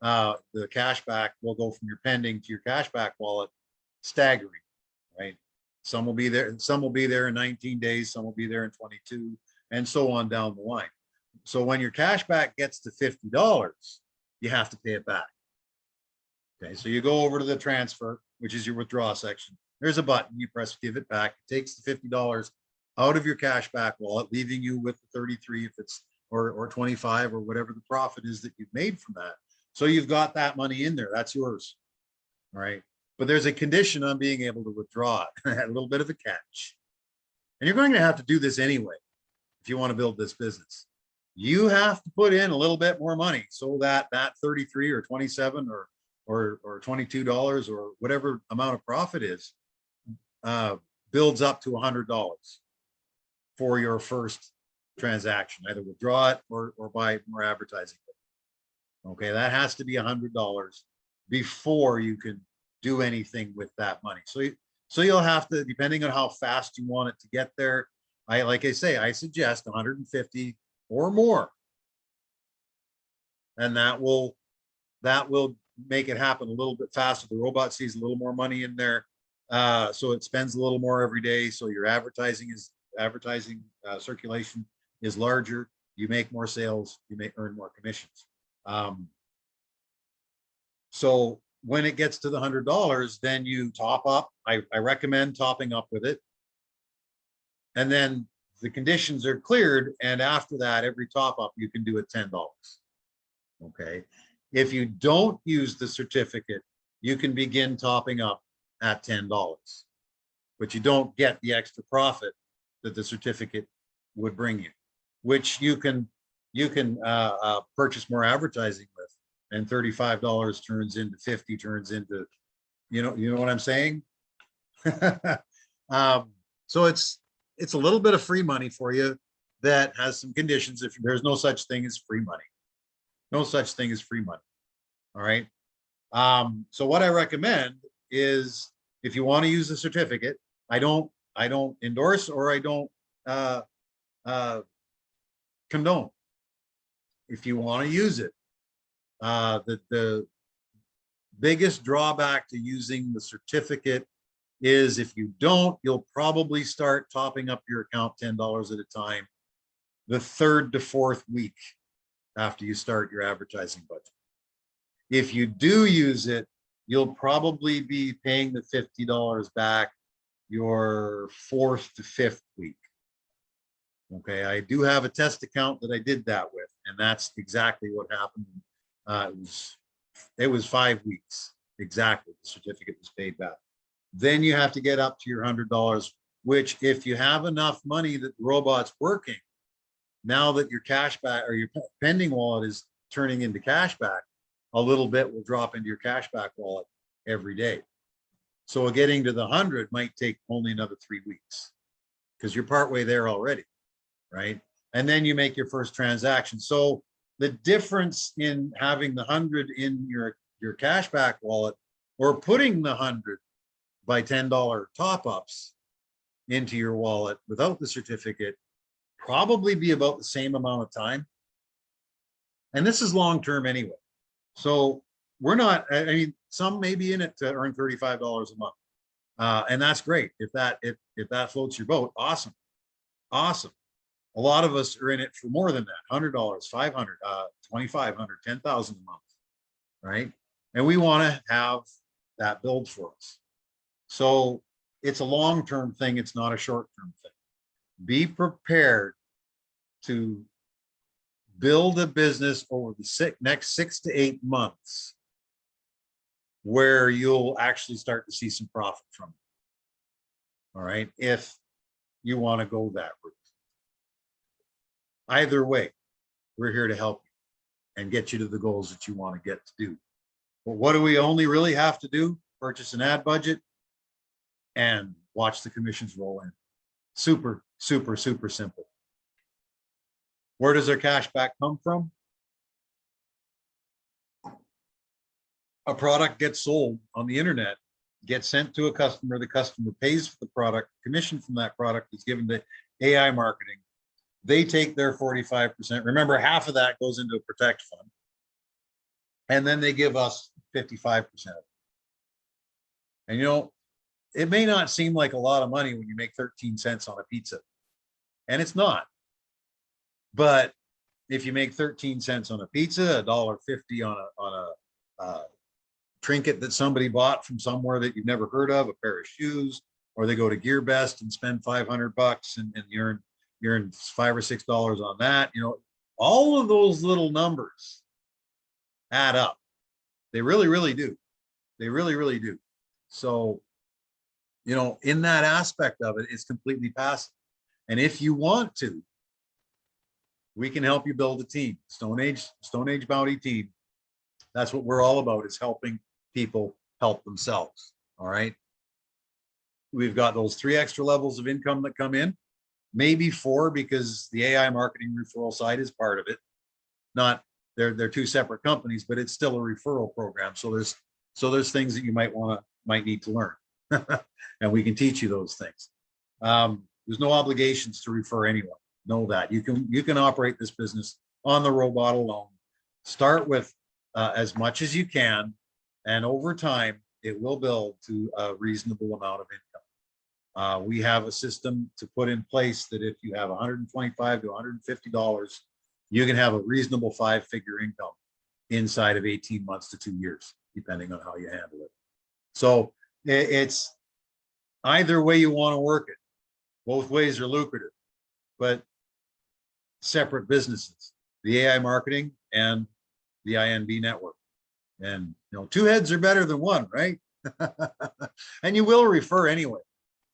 the cashback will go from your pending to your cashback wallet, staggering, right? Some will be there in 19 days, some will be there in 22, and so on down the line. So when your cashback gets to $50, you have to pay it back. Okay, so you go over to the transfer, which is your withdraw section. There's a button, you press give it back. It takes the $50 out of your cashback wallet, leaving you with the 33 if it's or 25 or whatever the profit is that you've made from that. So you've got that money in there. That's yours. All right. But there's a condition on being able to withdraw it. A little bit of a catch. And you're going to have to do this anyway if you want to build this business. You have to put in a little bit more money so that that 33 or 27 or $22 or whatever amount of profit is builds up to $100 for your first transaction. Either withdraw it or buy more advertising. Okay, that has to be $100 before you can do anything with that money. So you'll have to, depending on how fast you want it to get there. Like I say, I suggest 150 or more, and that will make it happen a little bit faster. The robot sees a little more money in there, so it spends a little more every day. So your advertising circulation is larger. You make more sales. You may earn more commissions. So when it gets to the $100, then you top up. I recommend topping up with it. And then the conditions are cleared. And after that, every top up, you can do it $10. Okay. If you don't use the certificate, you can begin topping up at $10, but you don't get the extra profit that the certificate would bring you, which you can purchase more advertising with. And $35 turns into 50, turns into, you know what I'm saying? So it's a little bit of free money for you that has some conditions. If there's no such thing as free money, no such thing as free money. All right. So what I recommend is if you want to use the certificate, I don't endorse or I don't condone. If you want to use it, the biggest drawback to using the certificate is if you don't, you'll probably start topping up your account $10 at a time the third to fourth week after you start your advertising budget. If you do use it, you'll probably be paying the $50 back your fourth to fifth week. Okay, I do have a test account that I did that with, and that's exactly what happened. It was 5 weeks exactly. The certificate was paid back. Then you have to get up to your $100, which if you have enough money that the robot's working, now that your cashback or your pending wallet is turning into cashback, a little bit will drop into your cashback wallet every day. So getting to the 100 might take only another 3 weeks because you're partway there already, right? And then you make your first transaction. So the difference in having the 100 in your cashback wallet or putting the 100 by $10 top-ups into your wallet without the certificate probably be about the same amount of time. And this is long-term anyway. So we're not, I mean, some may be in it to earn $35 a month. And that's great. If that floats your boat, awesome. Awesome. A lot of us are in it for more than that, $100, $500, $2,500, $10,000 a month, right? And we want to have that build for us. So it's a long-term thing. It's not a short-term thing. Be prepared to build a business over the next 6 to 8 months where you'll actually start to see some profit from it. All right. If you want to go that route. Either way, we're here to help you and get you to the goals that you want to get to do. But what do we only really have to do? Purchase an ad budget and watch the commissions roll in. Super, super, super simple. Where does our cashback come from? A product gets sold on the internet, gets sent to a customer, the customer pays for the product, commission from that product is given to AI marketing. They take their 45%. Remember, half of that goes into a protect fund. And then they give us 55% of it. And you know, it may not seem like a lot of money when you make 13 cents on a pizza. And it's not. But if you make 13 cents on a pizza, $1.50 on a trinket that somebody bought from somewhere that you've never heard of, a pair of shoes, or they go to GearBest and spend $500 and you earn $5 or $6 on that. You know, all of those little numbers add up. They really, really do. They really, really do. So, you know, in that aspect of it, it's completely passive. And if you want to, we can help you build a team. Stone Age Bounty team. That's what we're all about, is helping people help themselves. All right. We've got those 3 extra levels of income that come in, maybe 4, because the AI marketing referral side is part of it. Not, they're 2 separate companies, but it's still a referral program. So there's things that you might need to learn, and we can teach you those things. There's no obligations to refer anyone. Know that you can operate this business on the robot alone. Start with as much as you can, and over time it will build to a reasonable amount of income. We have a system to put in place that if you have $125 to $150, you can have a reasonable 5-figure income inside of 18 months to 2 years, depending on how you handle it. So it's either way you want to work it. Both ways are lucrative, but separate businesses, the AI marketing and the INB network. And, you know, 2 heads are better than 1, right? And you will refer anyway.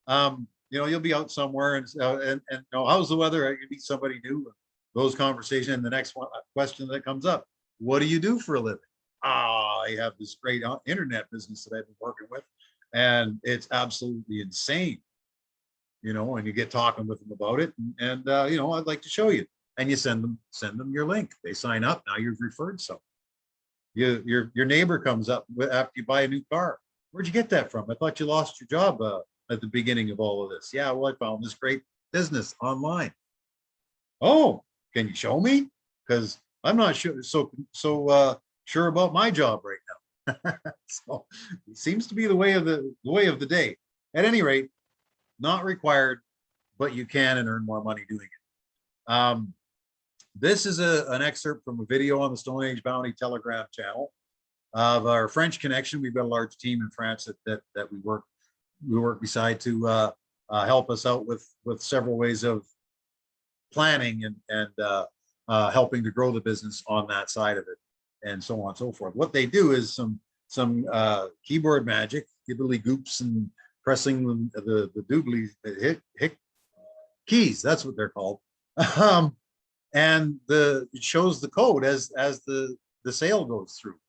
You know, you'll be out somewhere and you know, how's the weather? You meet somebody new, those conversations. And the next question that comes up, what do you do for a living? I have this great internet business that I've been working with, and it's absolutely insane. You know, and you get talking with them about it, and you know, I'd like to show you, and you send them your link. They sign up. Now you've referred some. Your neighbor comes up after you buy a new car. Where'd you get that from? I thought you lost your job at the beginning of all of this. Yeah, well, I found this great business online. Oh, can you show me? Because I'm not sure sure about my job right now. So it seems to be the way of the day. At any rate, not required, but you can and earn more money doing it. This is an excerpt from a video on the Stone Age Bounty Telegram channel of our French connection. We've got a large team in France that we work beside to help us out with several ways of planning and helping to grow the business on that side of it, and so on and so forth. What they do is some keyboard magic, gibbly goops, and pressing the doobly hit keys. That's what they're called. And it shows the code as the sale goes through,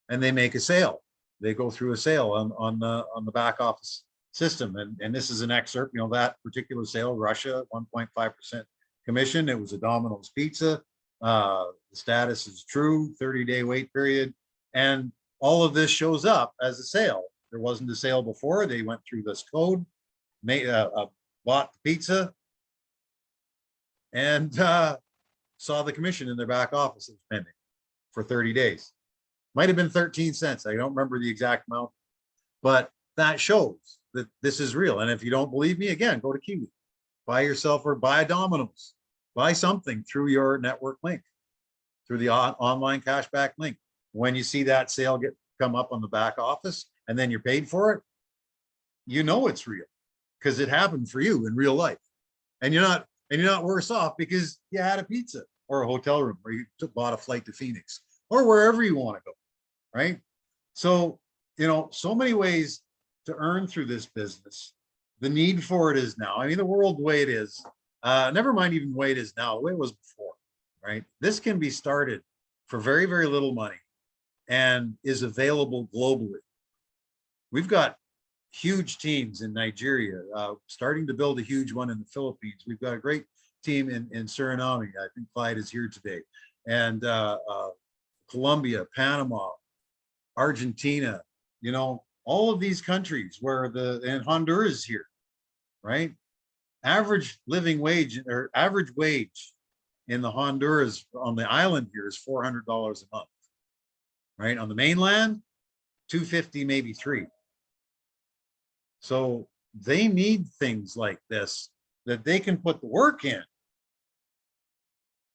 and they make a sale. They go through a sale on the back office system, and this is an excerpt. You know, that particular sale, Russia, 1.5% commission. It was a Domino's pizza. The status is true, 30-day wait period, and all of this shows up as a sale. There wasn't a sale before. They went through this code, made bought the pizza, and saw the commission in their back office. It was pending for 30 days. Might have been 13 cents. I don't remember the exact amount, but that shows that this is real. And if you don't believe me, again, go to Kiwi, buy yourself, or buy a Domino's, buy something through your network link, through the online cashback link. When you see that sale come up on the back office, and then you're paid for it, you know it's real, because it happened for you in real life, and you're not worse off because you had a pizza or a hotel room, or you bought a flight to Phoenix, or wherever you want to go, right? So, you know, so many ways to earn through this business. The need for it is now. I mean, the world the way it is, never mind even the way it is now, the way it was before, right? This can be started for very, very little money and is available globally. We've got huge teams in Nigeria, starting to build a huge one in the Philippines. We've got a great team in Suriname. I think Clyde is here today. And Colombia, Panama, Argentina, you know, all of these countries and Honduras here, right? Average living wage, or average wage in the Honduras on the island here is $400 a month, right? On the mainland, $250, maybe $3. So they need things like this that they can put the work in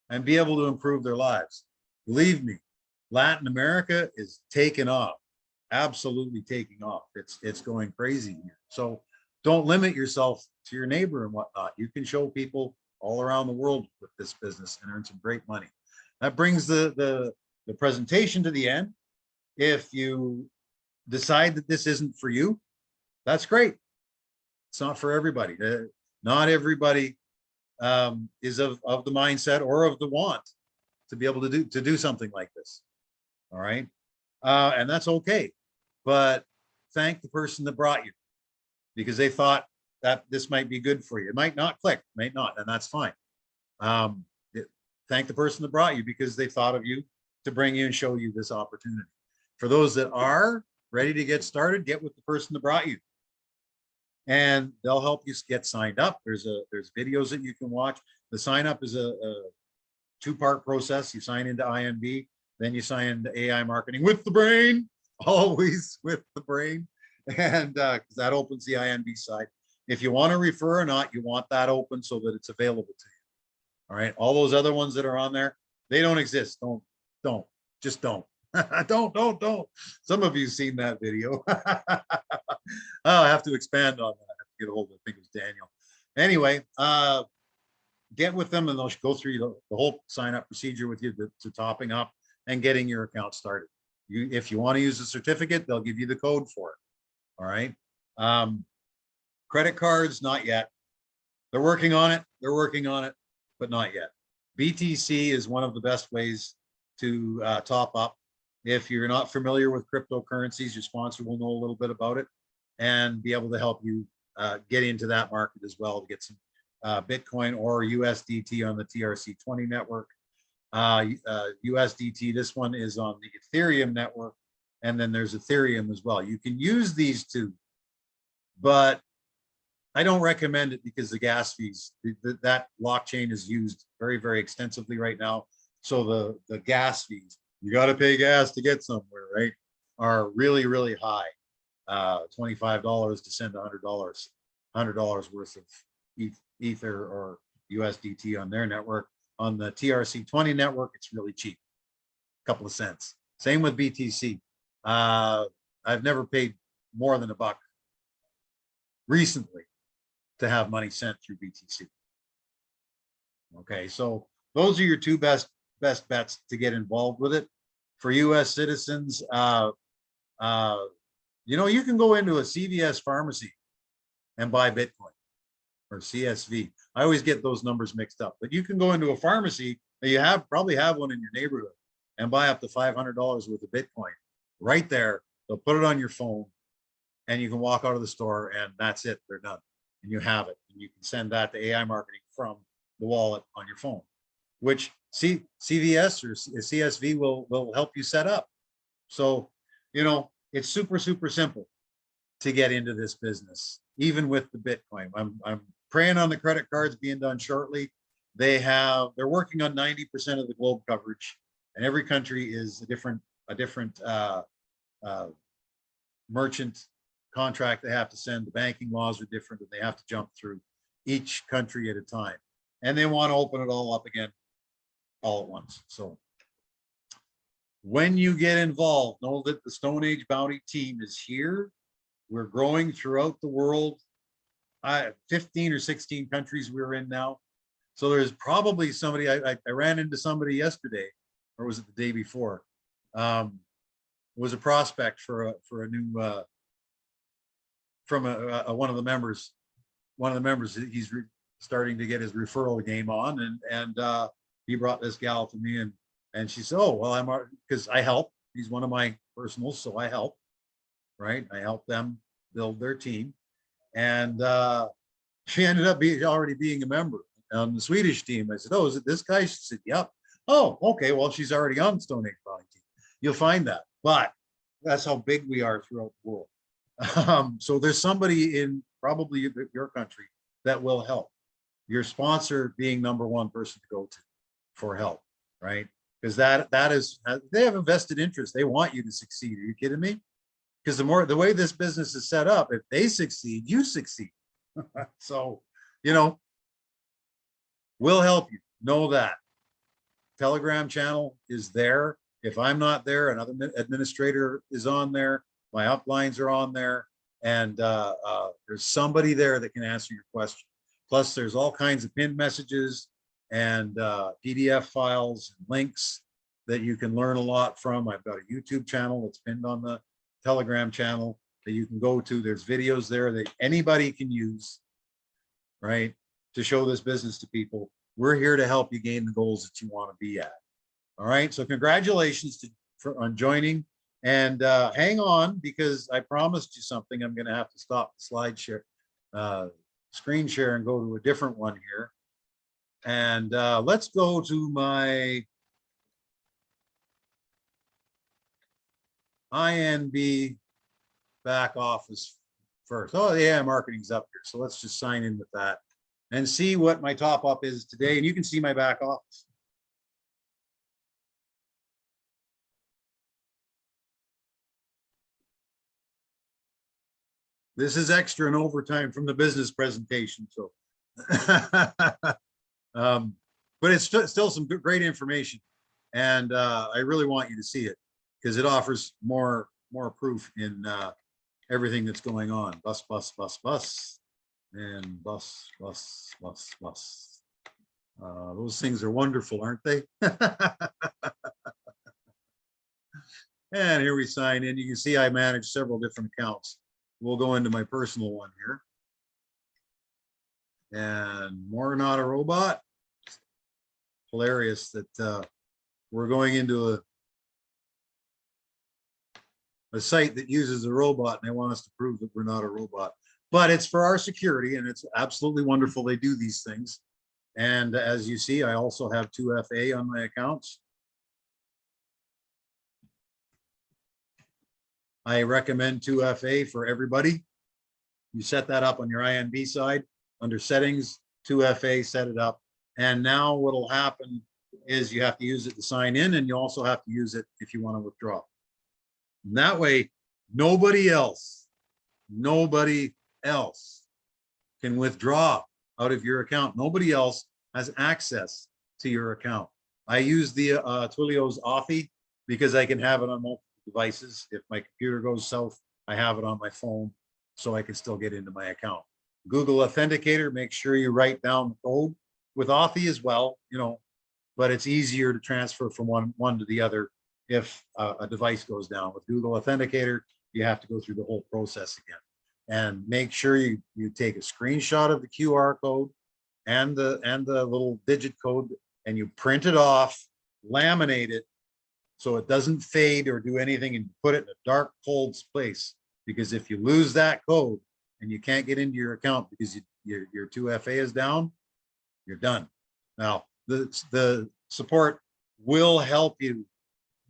and be able to improve their lives. Believe me, Latin America is taking off. absolutely taking off. It's going crazy here. So don't limit yourself to your neighbor and whatnot. You can show people all around the world with this business and earn some great money. That brings the presentation to the end. If you decide that this isn't for you, that's great. It's not for everybody. Not everybody is of the mindset or of the want to be able to do something like this. All right. And that's okay. But thank the person that brought you, because they thought that this might be good for you. It might not click, might not, and that's fine. Thank the person that brought you, because they thought of you to bring you and show you this opportunity. For those that are ready to get started, get with the person that brought you, and they'll help you get signed up. There's videos that you can watch. The sign up is a two-part process. You sign into IMB, then you sign into AI marketing with the brain, always with the brain. And because that opens the IMB side. If you want to refer or not, you want that open so that it's available to you. All right. All those other ones that are on there, they don't exist. Just don't. Don't. Some of you seen that video. I have to expand on that. I have to get a hold of, I think it was Daniel. Anyway, get with them and they'll go through the whole sign up procedure with you to topping up and getting your account started. If you want to use a certificate, they'll give you the code for it. All right. Credit cards, not yet. They're working on it. But not yet. BTC is one of the best ways to top up. If you're not familiar with cryptocurrencies, your sponsor will know a little bit about it and be able to help you get into that market as well to get some Bitcoin or USDT on the TRC20 network. USDT, this one is on the Ethereum network, and then there's Ethereum as well. You can use these two, but I don't recommend it because the gas fees, that blockchain is used very, very extensively right now. So the gas fees, you got to pay gas to get somewhere, right, are really, really high. $25 to send $100 worth of Ether or USDT on their network. On the TRC20 network, it's really cheap, a couple of cents. Same with BTC. I've never paid more than $1 recently to have money sent through BTC. Okay, so those are your two best bets to get involved with it. For US citizens, you know, you can go into a CVS pharmacy and buy Bitcoin, or CSV. I always get those numbers mixed up, but you can go into a pharmacy, and you probably have one in your neighborhood, and buy up to $500 worth of Bitcoin right there. They'll put it on your phone and you can walk out of the store and that's it. They're done. And you have it. And you can send that to AI marketing from the wallet on your phone, which CVS or CSV will help you set up. So, you know, it's super, super simple to get into this business, even with the Bitcoin. I'm praying on the credit cards being done shortly. They're working on 90% of the globe coverage, and every country is a different merchant contract they have to send. The banking laws are different, and they have to jump through each country at a time. And they want to open it all up again all at once. So when you get involved, know that the Stone Age Bounty team is here. We're growing throughout the world. 15 or 16 countries we're in now. So there's probably somebody, I ran into somebody yesterday, or was it the day before? It was a prospect for a new, from one of the members. He's starting to get his referral game on, and he brought this gal to me, and she said, "Oh, well, because I help. He's one of my personals, so I help, right? I help them build their team." And she ended up already being a member on the Swedish team. I said, "Oh, is it this guy?" She said, "Yep." "Oh, okay. Well, she's already on the Stone Age Bounty team." You'll find that, but that's how big we are throughout the world. So there's somebody in probably your country that will help. Your sponsor being number one person to go to for help, right? Because that is, they have a vested interest. They want you to succeed. Are you kidding me? Because the way this business is set up, if they succeed, you succeed. So, you know, we'll help you. Know that. Telegram channel is there. If I'm not there, another administrator is on there. My uplines are on there, and there's somebody there that can answer your question. Plus, there's all kinds of pinned messages and PDF files and links that you can learn a lot from. I've got a YouTube channel that's pinned on the Telegram channel that you can go to. There's videos there that anybody can use, right, to show this business to people. We're here to help you gain the goals that you want to be at. All right, so congratulations on joining, and hang on, because I promised you something. I'm going to have to stop the slide share, screen share, and go to a different one here. And let's go to my INB back office first. Oh yeah, marketing's up here. So let's just sign in with that and see what my top up is today. And you can see my back office. This is extra and overtime from the business presentation. So, but it's still some great information. And I really want you to see it because it offers more proof in everything that's going on. Bus, bus, bus, bus, and bus, bus, bus, bus. Those things are wonderful, aren't they? And here we sign in. You can see I manage several different accounts. We'll go into my personal one here. And more Not a Robot. Hilarious that we're going into a site that uses a robot, and they want us to prove that we're not a robot. But it's for our security, and it's absolutely wonderful they do these things. And as you see, I also have 2FA on my accounts. I recommend 2FA for everybody. You set that up on your INB side under settings, 2FA, set it up. And now what'll happen is you have to use it to sign in, and you also have to use it if you want to withdraw. And that way, nobody else can withdraw out of your account. Nobody else has access to your account. I use the Twilio's Authy because I can have it on multiple devices. If my computer goes south, I have it on my phone, so I can still get into my account. Google Authenticator, make sure you write down the code with Authy as well, you know, but it's easier to transfer from one to the other if a device goes down. With Google Authenticator, you have to go through the whole process again. And make sure you take a screenshot of the QR code and the little digit code, and you print it off, laminate it so it doesn't fade or do anything, and put it in a dark, cold place. Because if you lose that code and you can't get into your account because your 2FA is down, you're done. Now, the support will help you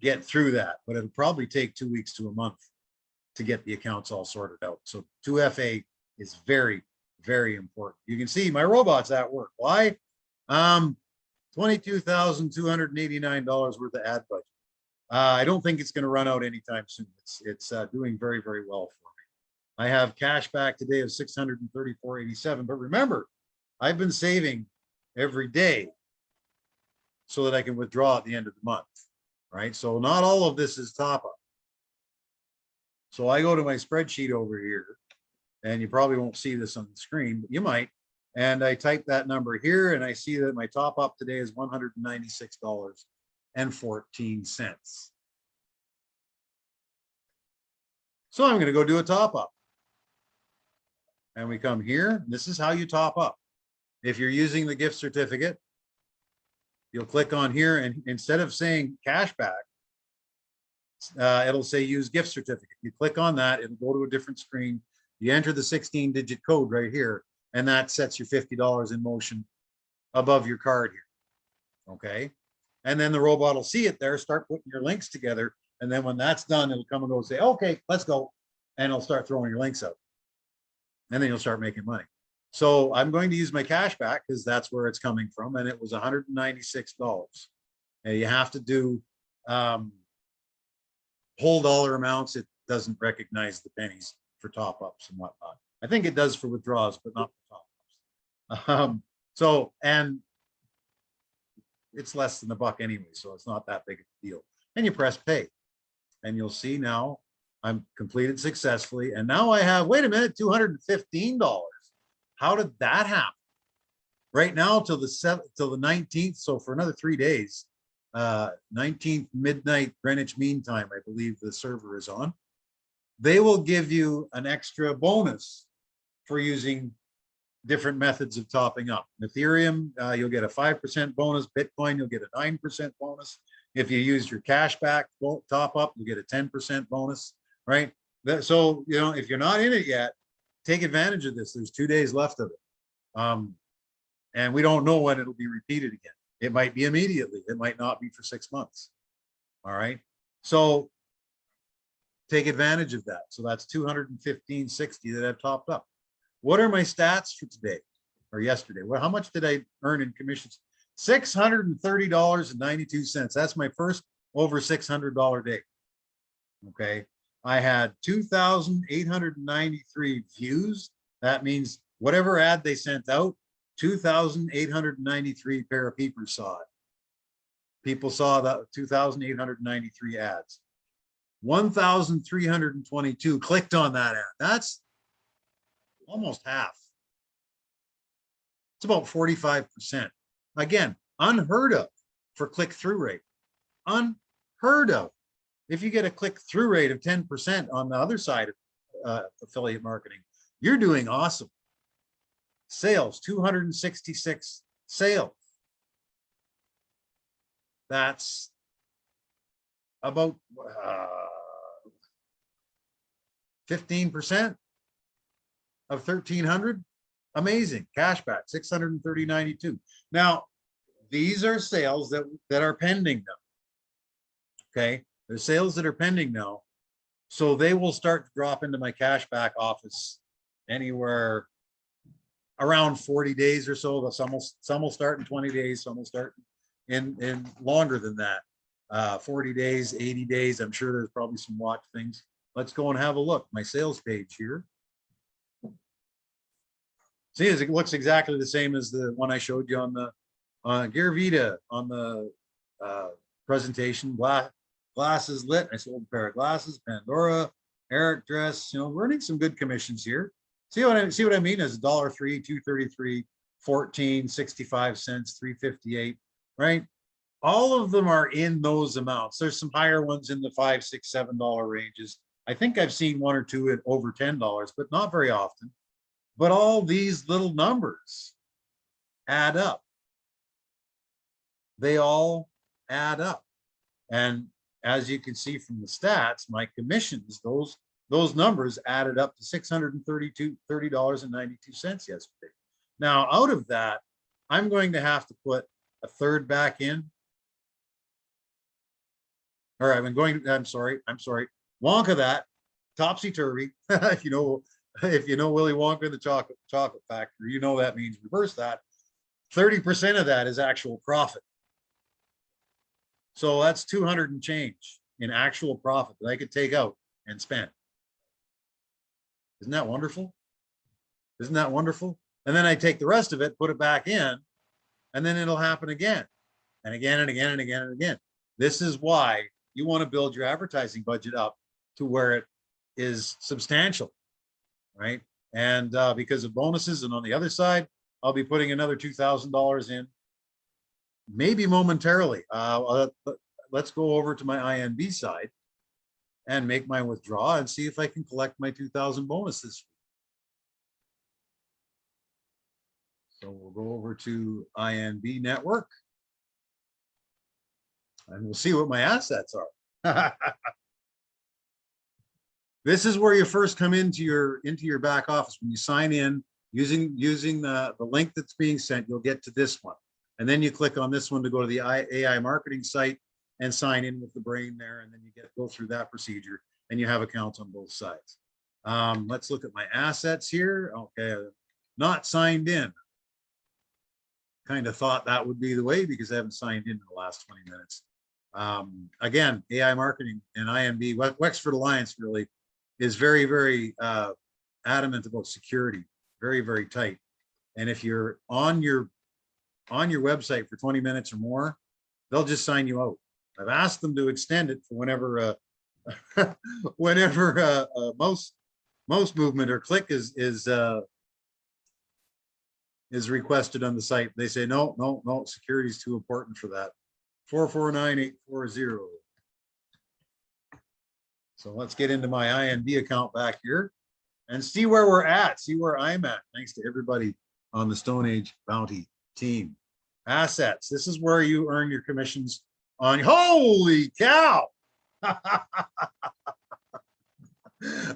get through that, but it'll probably take 2 weeks to a month to get the accounts all sorted out. So 2FA is very, very important. You can see my robot's at work. Why? $22,289 worth of ad budget. I don't think it's going to run out anytime soon. It's doing very, very well for me. I have cashback today of $634.87. But remember, I've been saving every day so that I can withdraw at the end of the month, right? So not all of this is top up. So I go to my spreadsheet over here, and you probably won't see this on the screen, but you might. And I type that number here, and I see that my top up today is $196.14. So I'm going to go do a top up. And we come here. This is how you top up. If you're using the gift certificate, you'll click on here, and instead of saying cashback, it'll say use gift certificate. You click on that, it'll go to a different screen. You enter the 16-digit code right here, and that sets your $50 in motion above your card here. Okay. And then the robot will see it there, start putting your links together. And then when that's done, it'll come and go say, okay, let's go. And it'll start throwing your links out. And then you'll start making money. So I'm going to use my cashback because that's where it's coming from. And it was $196. And you have to do whole dollar amounts. It doesn't recognize the pennies for top ups and whatnot. I think it does for withdrawals, but not for top ups. And it's less than $1 anyway, so it's not that big of a deal. And you press pay, and you'll see now I'm completed successfully. And now I have, wait a minute, $215. How did that happen? Right now till the 19th. So for another 3 days, 19th midnight Greenwich Mean Time, I believe the server is on. They will give you an extra bonus for using different methods of topping up. Ethereum, you'll get a 5% bonus. Bitcoin, you'll get a 9% bonus. If you use your cashback top up, you get a 10% bonus, right? So, you know, if you're not in it yet, take advantage of this. There's 2 days left of it. And we don't know when it'll be repeated again. It might be immediately. It might not be for 6 months. All right. So take advantage of that. So that's 215.60 that I've topped up. What are my stats for today or yesterday? Well, how much did I earn in commissions? $630.92. That's my first over $600 day. Okay. I had 2,893 views. That means whatever ad they sent out, 2,893 pair of peepers saw it. People saw that 2,893 ads. 1,322 clicked on that ad. That's almost half. It's about 45%. Again, unheard of for click-through rate. Unheard of. If you get a click-through rate of 10% on the other side of affiliate marketing, you're doing awesome. Sales, 266 sales. That's about 15% of 1,300. Amazing. Cashback, 630.92. Now, these are sales that are pending now. Okay, there's sales that are pending now. So they will start to drop into my cashback office anywhere around 40 days or so. Some will start in 20 days, some will start in longer than that. 40 days, 80 days. I'm sure there's probably some watch things. Let's go and have a look. My sales page here. See, it looks exactly the same as the one I showed you on the Gear Vita on the presentation. Glasses lit. I sold a pair of glasses. Pandora, Eric dress. You know, earning some good commissions here. See what I mean? Is $1.03, $2.33, 14, 65 cents, 3.58. Right? All of them are in those amounts. There's some higher ones in the $5, $6, $7 ranges. I think I've seen one or two at over $10, but not very often. But all these little numbers add up. They all add up. And as you can see from the stats, my commissions, those numbers added up to $630.92 yesterday. Now, out of that, I'm going to have to put a third back in. Or I'm sorry, Wonka that, topsy-turvy. If you know Willy Wonka and the chocolate factory, you know that means reverse that. 30% of that is actual profit. So that's 200 and change in actual profit that I could take out and spend. Isn't that wonderful? Isn't that wonderful? And then I take the rest of it, put it back in, and then it'll happen again and again and again and again and again. This is why you want to build your advertising budget up to where it is substantial, right? And because of bonuses, and on the other side, I'll be putting another $2,000 in, maybe momentarily. Let's go over to my INB side and make my withdrawal and see if I can collect my 2,000 bonus this week. So we'll go over to INB network and we'll see what my assets are. This is where you first come into your back office. When you sign in using the link that's being sent, you'll get to this one. And then you click on this one to go to the AI marketing site and sign in with the brain there. And then you go through that procedure and you have accounts on both sides. Let's look at my assets here. Okay, not signed in. Kind of thought that would be the way because I haven't signed in the last 20 minutes. Again, AI marketing and INB, Wexford Alliance really is very, very adamant about security, very, very tight. And if you're on your website for 20 minutes or more, they'll just sign you out. I've asked them to extend it for whenever whenever most movement or click is requested on the site, they say no, no, no, security is too important for that. 449-840. So let's get into my INB account back here and see where we're at, see where I'm at. Thanks to everybody on the Stone Age Bounty team. Assets. This is where you earn your commissions on. Holy cow!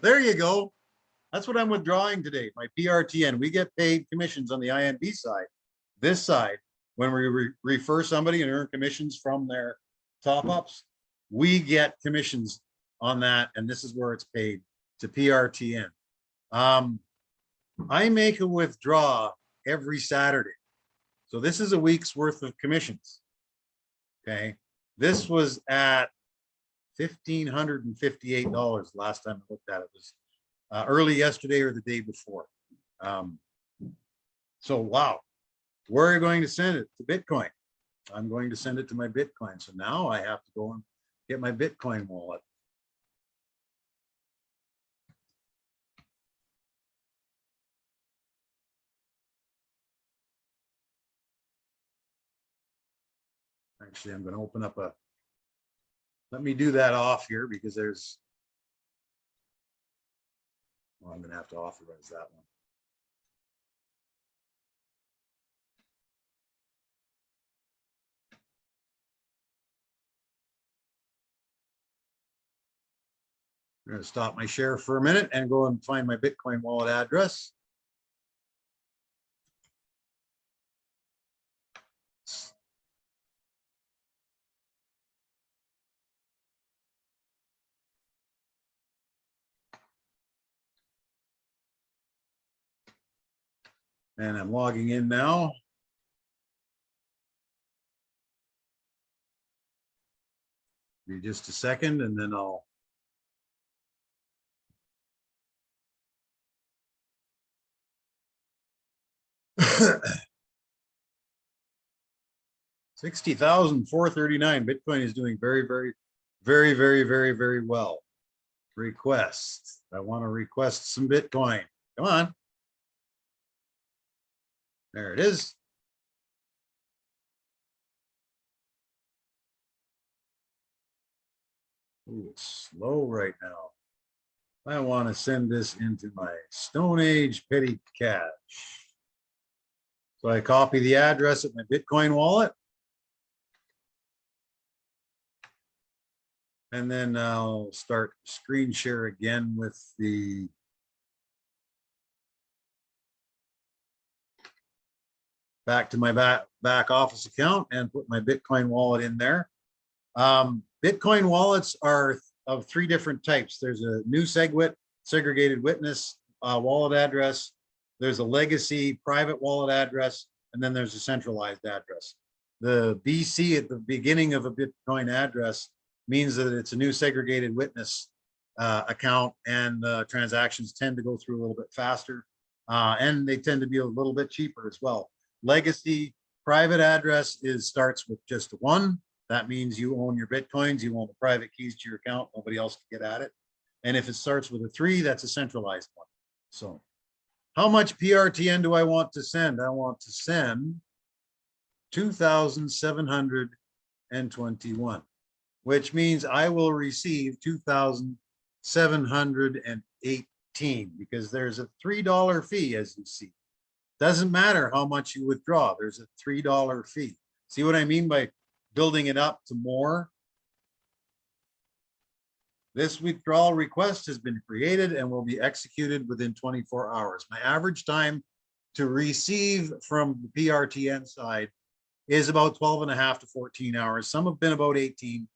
There you go. That's what I'm withdrawing today. My PRTN. We get paid commissions on the INB side. This side, when we refer somebody and earn commissions from their top ups, we get commissions on that, and this is where it's paid to PRTN. I make a withdraw every Saturday. So this is a week's worth of commissions. Okay. This was at $1,558 last time I looked at it. It was early yesterday or the day before. So wow, where are you going to send it? To Bitcoin. I'm going to send it to my Bitcoin. So now I have to go and get my Bitcoin wallet. Actually, I'm going to open up let me do that off here because there's, well, I'm going to have to authorize that one. I'm going to stop my share for a minute and go and find my Bitcoin wallet address. And I'm logging in now. Be just a second, and then I'll $60,439. Bitcoin is doing very, very, very, very, very, very well. Request. I want to request some Bitcoin. Come on. There it is. Ooh, it's slow right now. I want to send this into my Stone Age petty cash. So I copy the address of my Bitcoin wallet. And then I'll start screen share again with the back to my back office account and put my Bitcoin wallet in there. Bitcoin wallets are of three different types. There's a new SegWit, segregated witness wallet address. There's a legacy private wallet address, and then there's a centralized address. The BC at the beginning of a Bitcoin address means that it's a new segregated witness account, and transactions tend to go through a little bit faster, and they tend to be a little bit cheaper as well. Legacy private address starts with just one. That means you own your Bitcoins, you own the private keys to your account, nobody else can get at it. And if it starts with a 3, that's a centralized one. So how much PRTN do I want to send? I want to send 2,721, which means I will receive 2,718 because there's a $3 fee, as you see. Doesn't matter how much you withdraw, there's a $3 fee. See what I mean by building it up to more? This withdrawal request has been created and will be executed within 24 hours. My average time to receive from the PRTN side is about 12.5 to 14 hours. Some have been about 18,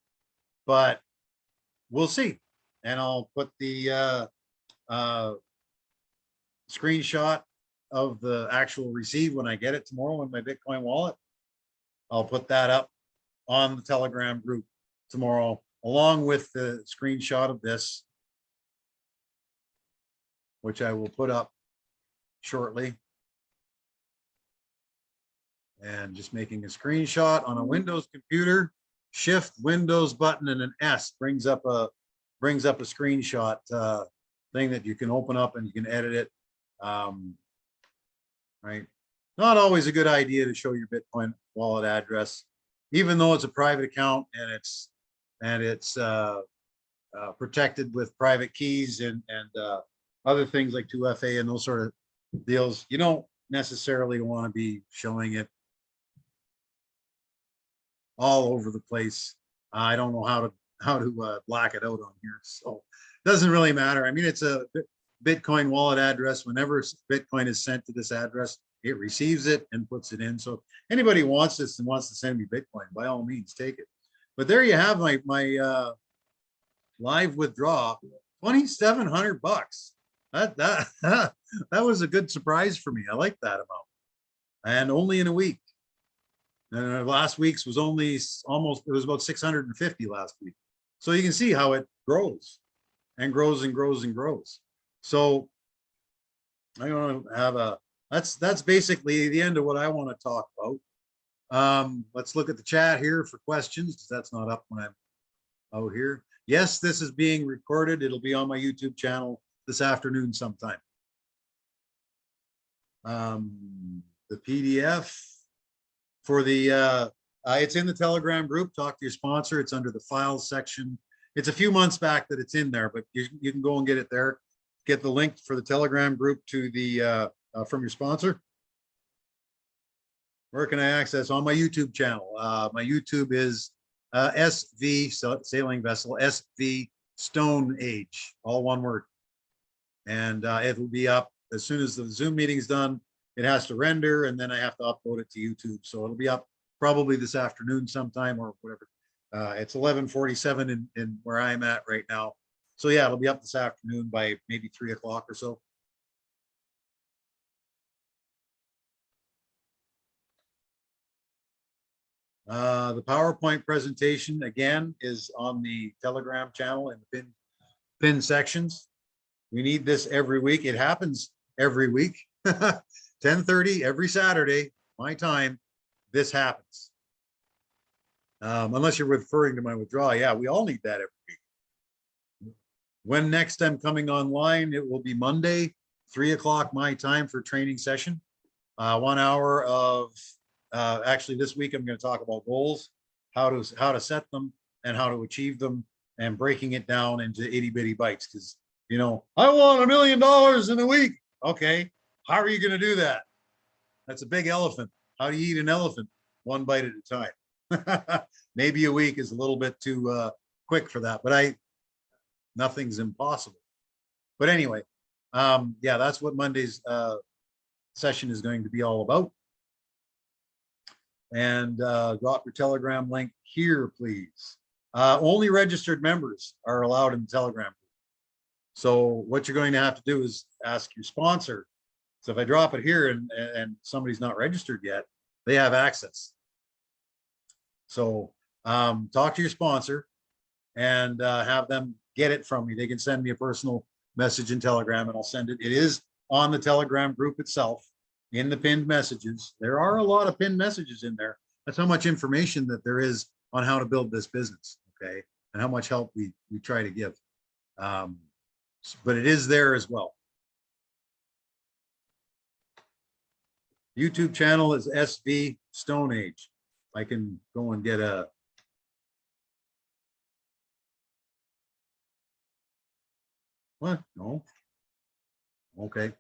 but we'll see. And I'll put the screenshot of the actual receive when I get it tomorrow in my Bitcoin wallet. I'll put that up on the Telegram group tomorrow, along with the screenshot of this, which I will put up shortly. And just making a screenshot on a Windows computer, Shift Windows button and an S brings up a brings up a screenshot thing that you can open up and you can edit it. Right. Not always a good idea to show your Bitcoin wallet address, even though it's a private account and it's protected with private keys and other things like 2FA and those sort of deals. You don't necessarily want to be showing it all over the place. I don't know how to black it out on here, so it doesn't really matter. I mean, it's a Bitcoin wallet address. Whenever Bitcoin is sent to this address, it receives it and puts it in. So if anybody wants this and wants to send me Bitcoin, by all means, take it. But there you have my live withdrawal, $2,700. That was a good surprise for me. I like that amount, and only in a week. And last week's was only almost, it was about 650 last week. So you can see how it grows and grows and grows and grows. So I don't have a, that's basically the end of what I want to talk about. Let's look at the chat here for questions, because that's not up when I'm out here. Yes, this is being recorded. It'll be on my YouTube channel this afternoon sometime. The PDF for the, it's in the Telegram group. Talk to your sponsor. It's under the files section. It's a few months back that it's in there, but you can go and get it there. Get the link for the Telegram group to the from your sponsor. Where can I access? On my YouTube channel. My YouTube is SV Sailing Vessel, SV Stone Age, all one word. And it will be up as soon as the Zoom meeting is done. It has to render, and then I have to upload it to YouTube. So it'll be up probably this afternoon sometime or whatever. It's 11:47 in where I'm at right now. So yeah, it'll be up this afternoon by maybe 3 o'clock or so. The PowerPoint presentation, again, is on the Telegram channel in the pin sections. We need this every week. It happens every week, 10:30 every Saturday, my time, this happens. Unless you're referring to my withdrawal. Yeah, we all need that every week. When next I'm coming online, it will be Monday, 3 o'clock my time for training session. 1 hour of, actually this week I'm going to talk about goals, how to set them and how to achieve them, and breaking it down into itty bitty bites. Because, you know, I want $1 million in a week. Okay, how are you going to do that? That's a big elephant. How do you eat an elephant? One bite at a time. Maybe a week is a little bit too quick for that, but nothing's impossible. But anyway, yeah, that's what Monday's session is going to be all about. And drop your Telegram link here, please. Only registered members are allowed in the Telegram group. So what you're going to have to do is ask your sponsor. So if I drop it here and somebody's not registered yet, they have access. So talk to your sponsor and have them get it from me. They can send me a personal message in Telegram and I'll send it. It is on the Telegram group itself in the pinned messages. There are a lot of pinned messages in there. That's how much information that there is on how to build this business, okay? And how much help we try to give. But it is there as well. YouTube channel is SV Stone Age. I can go and get a what? No. Okay.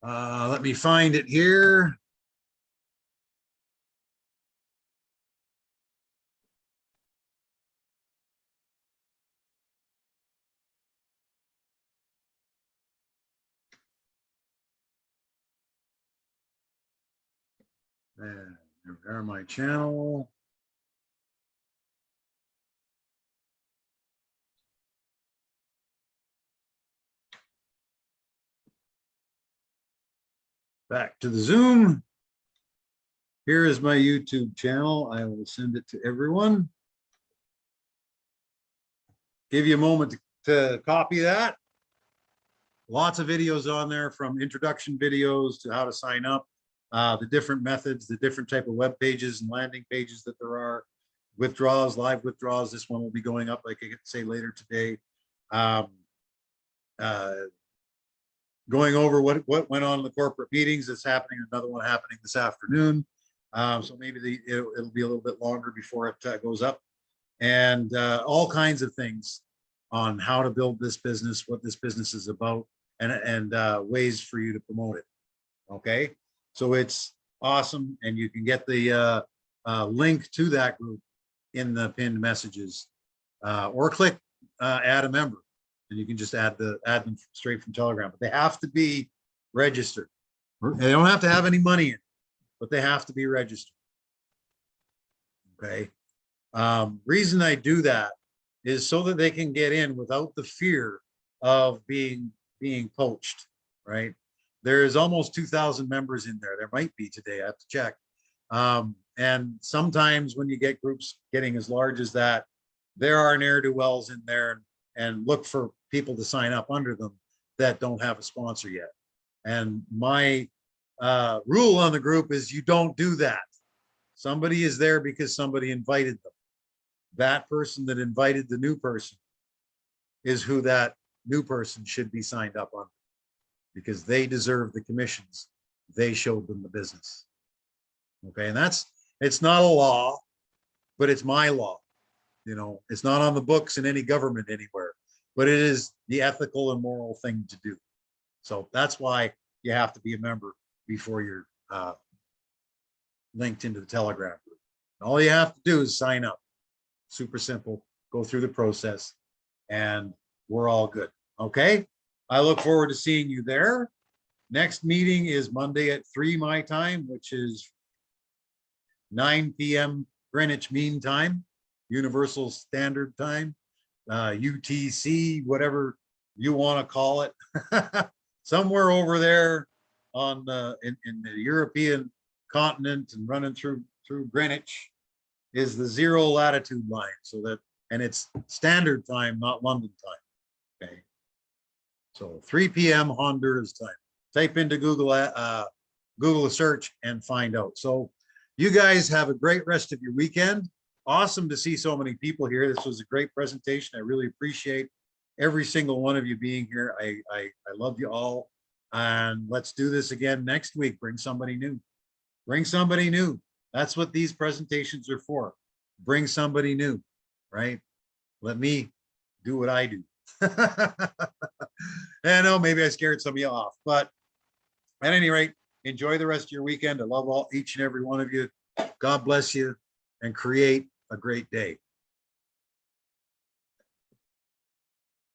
Let me find it here. And there my channel. Back to the Zoom. Here is my YouTube channel. I will send it to everyone. Give you a moment to copy that. Lots of videos on there, from introduction videos to how to sign up, the different methods, the different type of web pages and landing pages that there are. withdrawals, live withdrawals. This one will be going up, like I could say later today. Um, going over what went on in the corporate meetings. That's happening. Another one happening this afternoon. So maybe it'll be a little bit longer before it goes up. And all kinds of things on how to build this business, what this business is about, and ways for you to promote it. Okay, so it's awesome, and you can get the link to that group in the pinned messages, or click add a member, and you can just add them straight from Telegram. But they have to be registered. They don't have to have any money in, but they have to be registered. Okay. Reason I do that is so that they can get in without the fear of being poached, right? There's almost 2,000 members in there. There might be today, I have to check. And sometimes when you get groups getting as large as that, there are ne'er-do-wells in there, and look for people to sign up under them that don't have a sponsor yet. And my rule on the group is you don't do that. Somebody is there because somebody invited them. That person that invited the new person is who that new person should be signed up on, because they deserve the commissions. They showed them the business. Okay, and it's not a law, but it's my law. You know, it's not on the books in any government anywhere, but it is the ethical and moral thing to do. So that's why you have to be a member before you're linked into the Telegram group. And all you have to do is sign up. Super simple. Go through the process, and we're all good. Okay. I look forward to seeing you there. Next meeting is Monday at 3 my time, which is 9 p.m. Greenwich Mean Time, Universal Standard Time, UTC, whatever you want to call it. Somewhere over there on in the European continent and running through Greenwich is the 0 latitude line. So that, and it's standard time, not London time. Okay. So 3 p.m. Honduras time. Type into Google a search and find out. So you guys have a great rest of your weekend. Awesome to see so many people here. This was a great presentation. I really appreciate every single one of you being here. I love you all. And let's do this again next week. Bring somebody new. Bring somebody new. That's what these presentations are for. Bring somebody new, right? Let me do what I do. I know maybe I scared some of you off, but at any rate, enjoy the rest of your weekend. I love each and every one of you. God bless you, and create a great day.